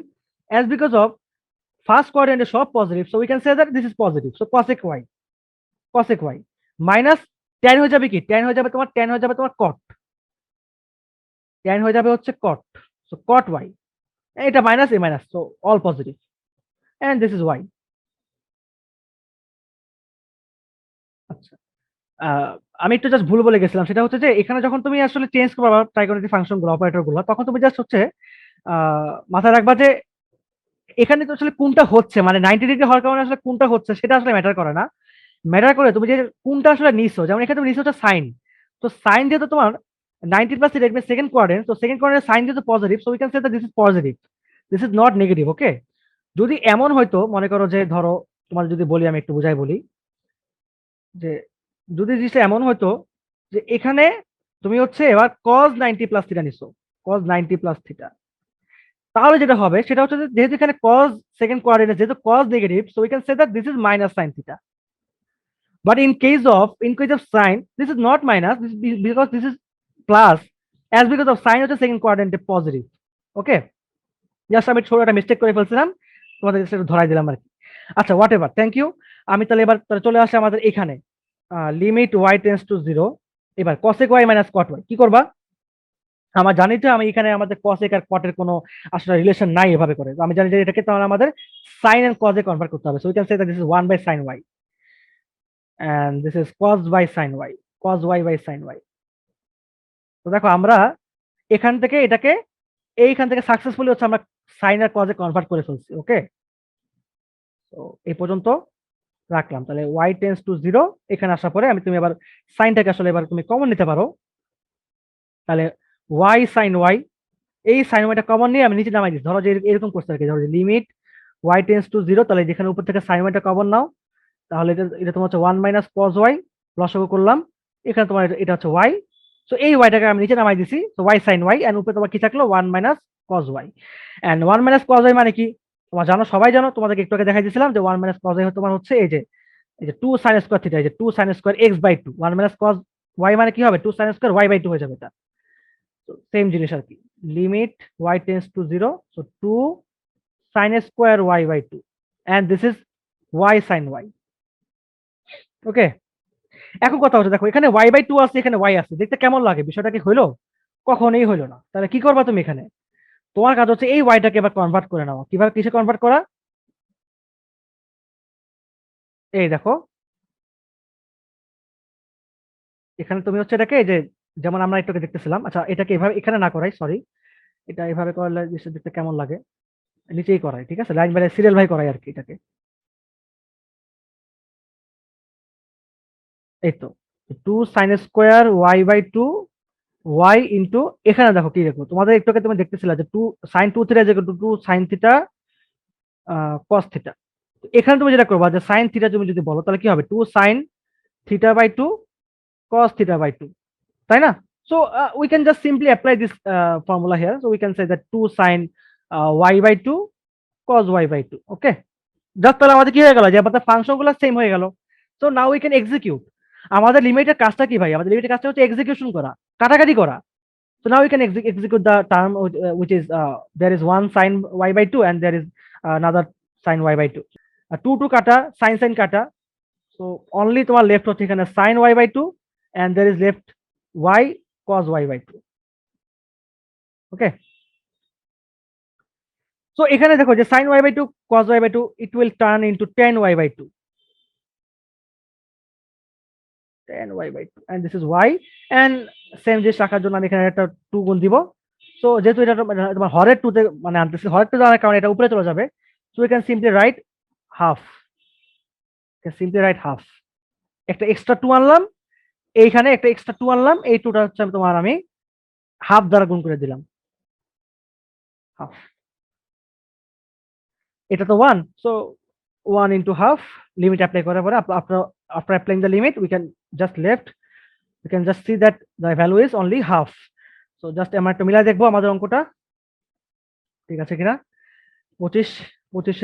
as because of first কোয়াড্রেন্টে সব positive, so we can say that this is positive, so cosec y, cosec y minus tan হয়ে যাবে কি, ট্যান হয়ে যাবে তোমার, ট্যান হয়ে যাবে তোমার কট, ট্যান হয়ে যাবে হচ্ছে কট, সো কট ওয়াই, এটা minus a minus, so all positive, and this is y. আচ্ছা, আমি একটু জাস্ট ভুল বলে গেছিলাম, সেটা হচ্ছে যে এখানে যখন তুমি আসলে চেঞ্জ করবা ট্রাইগোনোমেট্রিক ফাংশন গুলো, অপারেটর গুলো, তখন তুমি জাস্ট হচ্ছে মাথায় রাখবা যে এখানে তো আসলে কোনটা হচ্ছে, মানে 90 ডিগ্রি হওয়ার কারণে আসলে কোনটা হচ্ছে সেটা আসলে ম্যাটার করে না। ম্যাটার করে তুমি যে কোনটা আসলে নিছো, যেমন এখানে তুমি নিছো হচ্ছে সাইন, তো সাইন যেহেতু তোমার 90 প্লাস থিটা, সেকেন্ড কোয়াড্রেন্ট, তো সেকেন্ড কোয়াড্রেন্ট সাইন যেহেতু positive, so we can say that this is positive, this is not negative. Okay, যদি এমন হয়তো, মনে করো যে ধরো তোমার যদি বলি, আমি একটু বুঝাই বলি, যে যদি জিনিসটা এমন হয়তো যে এখানে তুমি হচ্ছে এবার কজ 90 প্লাস থিটা নিছো, কজ 90 প্লাস থিটা, তাহলে যেটা হবে সেটা হচ্ছে যে যেহেতু এখানে কজ সেকেন্ড কোয়াড্রেন্ট যেহেতু cos negative, so we can say that this is minus sine theta. But in case of sine, this is not minus, this is because this is plus, as because of sine হচ্ছে second quadrant পজিটিভ। ওকে, জাস্ট আমি ছোট একটা মিস্টেক করে ফেলছিলাম, তোমাদের কাছে একটু ধরাই দিলাম আর কি। আচ্ছা, হোয়াট এভার, থ্যাংক ইউ। আমি তাহলে এবার চলে আসি আমাদের এখানে limit y tends to zero. এবার cosec y minus cot y কি করবা, আমার জানি তো আমি এখানে আমাদের কসেক আর কটের কোনো আসলে রিলেশন নাই এভাবে করে, তো আমি জানি যে এটাকে তাহলে আমাদের সাইন এন্ড কজে কনভার্ট করতে হবে, so we can say that this is 1 by sine y and this is cos by sin y, cos y by sin y। তো দেখো আমরা এখান থেকে এটাকে এইখান থেকে সাকসেসফুলি হচ্ছে আমরা সাইন আর কজে কনভার্ট করে ফেলছি। ওকে, তো এই পর্যন্ত রাখলাম। তাহলে y টেন্স টু জিরো, এখানে আসার পরে তুমি এবার সাইনটাকে আসলে এবার তুমি কমন নিতে পারো। তাহলে y sin y, এই সাইন ওয়াইটা কমন নিয়ে আমি নিচে নামাই দিচ্ছি, ধরো যে এরকম করতে আর কি, ধরো যে limit y tense to zero, তাহলে যেখানে উপর থেকে সাইন ওয়াইটা কমন নাও, তাহলে এটা তোমার হচ্ছে 1 মাইনাস কজ ওয়াই, লসাগু করলাম, এখানে তোমার এটা হচ্ছে ওয়াই, সো এই ওয়াইটাকে আমি নিচে নামাই দিছি, তো ওয়াই সাইন ওয়াই, এন্ড উপরে তোমার কি থাকলো 1 minus cos y. And 1 minus cos y মানে কি তোমার জানো, সবাই জানো, তোমাদেরকে একটু আগে দেখাই দিয়েছিলাম যে 1 মাইনাস কজ ওয়াই তোমার হচ্ছে এই যে 2 সাইন স্কয়ার থিটা, এই যে 2 sine square x by 2, 1 minus cos y মানে কি হবে 2 সাইন স্কয়ার ওয়াই বাই 2 হয়ে যাবে, এটা তো সেম জিনিস আর কি। Limit y tends to zero, so 2 sine square y by 2, and this is y sine y. Okay, এখন কথা হচ্ছে দেখো এখানে ওয়াই বাই টু আছে, এখানে ওয়াই আছে, দেখতে কেমন লাগে, বিষয়টা কি হইলো, কখনোই হইলো না। তাহলে কি করবা তুমি এখানে, তোমার কাজ হচ্ছে এই ওয়াইটাকে এবার কনভার্ট করে নাও। কিভাবে, কিসে কনভার্ট করা, এই দেখো এখানে তুমি হচ্ছে এটাকে এই যে যেমন আমরা একটু আগে দেখতেছিলাম, আচ্ছা এটাকে এভাবে এখানে না করাই, সরি, এটা এভাবে করলে জিনিসটা দেখতে কেমন লাগে, নিচেই করাই, ঠিক আছে, লাইন বাই সিরিয়াল ভাই করাই আর কি এটাকে, এই তো 2 sine square y by 2 y into, এখানে দেখো কি দেখো, তোমাদের একটু আগে তুমি দেখতেছিলা যে 2 সাইন 2 থিটা যে 2 সাইন থিটা কস থিটা, এখানে তুমি যেটা করবা যে সাইন থিটা তুমি যদি বলো তাহলে কি হবে 2 sine theta by 2 cos theta by 2, তাই না? So we can just simply apply this formula here, so we can say that 2 sin y by 2 cos y by 2। Okay, just তাহলে আমাদের কি হয়ে গেল যে আমাদের ফাংশন গুলো সেম হয়ে গেল, so now we can execute। আমাদের লিমিটের কাজটা কি ভাই? আমাদের লিমিটের কাজটা হচ্ছে এক্সিকিউশন করা, কাটাকাটি করা। So now we can execute the term which is there is one sin y by 2 and there is another sin y by 2. 2 to kata, sin kata. So only তোমার left হচ্ছে এখানে sin y by 2 and there is left y cos y by 2. Okay. So এখানে দেখো যে sin y by 2 cos y by 2 it will turn into tan y by 2. Tan y by 2 and this is y and same জিনিস রাখার জন্য আমি এখানে একটা 2 গুণ দিব। সো যেহেতু এটা তোমার হরের 2 তে মানে আনতেছি, হরের 2 দেওয়ার কারণে এটা উপরে চলে যাবে। So we can simply right half, simply right half. একটা এক্সট্রা 2 আনলাম, এইখানে একটা এক্সট্রা 2 আনলাম, এই 2টা হচ্ছে তোমার আমি হাফ দ্বারা গুণ করে দিলাম, হাফ। এটা তো 1, so 1 into half, limit apply করার পরে after applying the limit we can just left, we can just see that the value is only half. So just আমরা একটু মিলাই দেখবো আমাদের অঙ্কটা ঠিক আছে কিনা। 25 25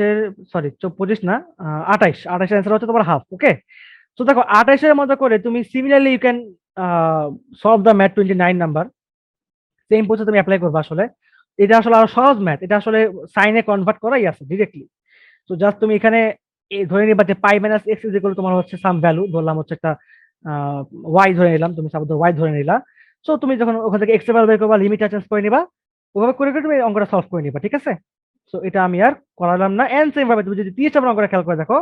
সরি 25 না 28 28 অ্যান্সার হচ্ছে তোমার হাফ। ওকে, তো দেখো 28 এর মতো করে তুমি similarly you can solve the math 29 number. Same process তুমি অ্যাপ্লাই করবে। আসলে এটা আসলে আরো সহজ ম্যাথ, এটা আসলে সাইনে কনভার্ট করাই আছে ডিরেক্টলি। তো জাস্ট তুমি এখানে ধরে নিবা যে পাই মাইনাস এক্স ইজ ইকুয়াল তোমার হচ্ছে সাম ভ্যালু, ধরলাম হচ্ছে একটা ওয়াই ধরে নিলাম, তুমি সাপোজ ওয়াই ধরে নিলা। সো তুমি যখন ওখান থেকে এক্স এর ভ্যালু বের করবা, লিমিটটা চেঞ্জ করে নিবা, ওভাবে করে করে তুমি অঙ্কটা সলভ করে নিবা। ঠিক আছে, সো এটা আমি আর করালাম না। এন্ড সেম ভাবে তুমি যদি 30 নম্বর অঙ্কটা খেয়াল করে দেখো,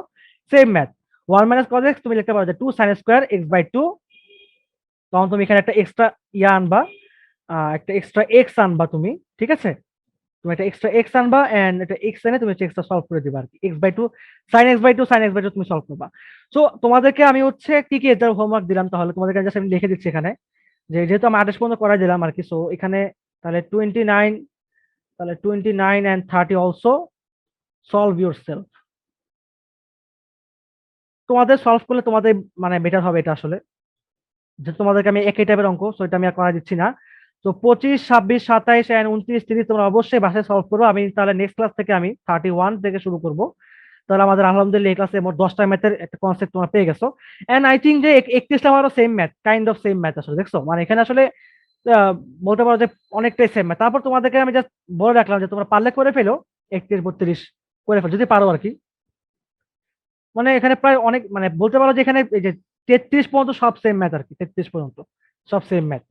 same math 1 minus cos x তুমি লিখতে পারো যে 2 sin স্কয়ার x বাই 2। তখন তুমি এখানে একটা এক্সট্রা ইয়া আনবা, একটা এক্সট্রা এক্স আনবা তুমি। ঠিক আছে, তুমি একটা এক্সট্রা এক্স আনবা এন্ড এটা এক্স এনে তুমি এক্সট্রা সলভ করে দিবা আর কি। x by 2 sin x by 2 sin x by 2 তুমি সলভ করবা। সো তোমাদেরকে আমি হচ্ছে কি কি এটার হোমওয়ার্ক দিলাম, তাহলে তোমাদেরকে জাস্ট আমি লিখে দিচ্ছি এখানে যে যেহেতু আমি 28 পর্যন্ত করাই দিলাম আর কি। সো এখানে তাহলে 29, তাহলে 29 and 30 অলসো সলভ ইউরসেলফ। তোমাদের সলভ করলে তোমাদের মানে বেটার হবে এটা আসলে, যে তোমাদেরকে আমি একই টাইপের অঙ্ক, সো এটা আমি আর করা দিচ্ছি না। তো 25, 26, 27 এন্ড 29, 30 তোমরা অবশ্যই বাসায় সলভ করো। আমি তাহলে নেক্সট ক্লাস থেকে আমি 31 থেকে শুরু করব। তাহলে আমাদের আলহামদুলিল্লাহ এই ক্লাসে মোট 10টা ম্যাথের একটা কনসেপ্ট তোমরা পেয়ে গেছো। এন্ড আই থিঙ্ক যে 31টা আমারও same math, kind of same math আসলে। দেখছো মানে এখানে আসলে বলতে পারো যে অনেকটাই সেম ম্যাথ। তারপর তোমাদেরকে আমি জাস্ট বলে রাখলাম যে তোমরা পারলে করে ফেলো 31, 32 করে ফেলো যদি পারো আর কি। মানে এখানে প্রায় অনেক মানে বলতে পারো যে এখানে এই যে 33 পর্যন্ত সব সেম ম্যাথ আর কি, 33 পর্যন্ত সব সেম ম্যাথ।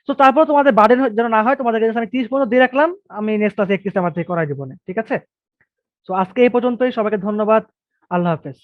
তো তারপর তোমাদের বার্ডেন যেন না হয়, তোমাদেরকে আমি 30 পর্যন্ত দিয়ে রাখলাম, আমি নেক্সট ক্লাসে 31 আমার থেকে করাই দিব না। ঠিক আছে, তো আজকে এই পর্যন্তই, সবাইকে ধন্যবাদ, আল্লাহ হাফেজ।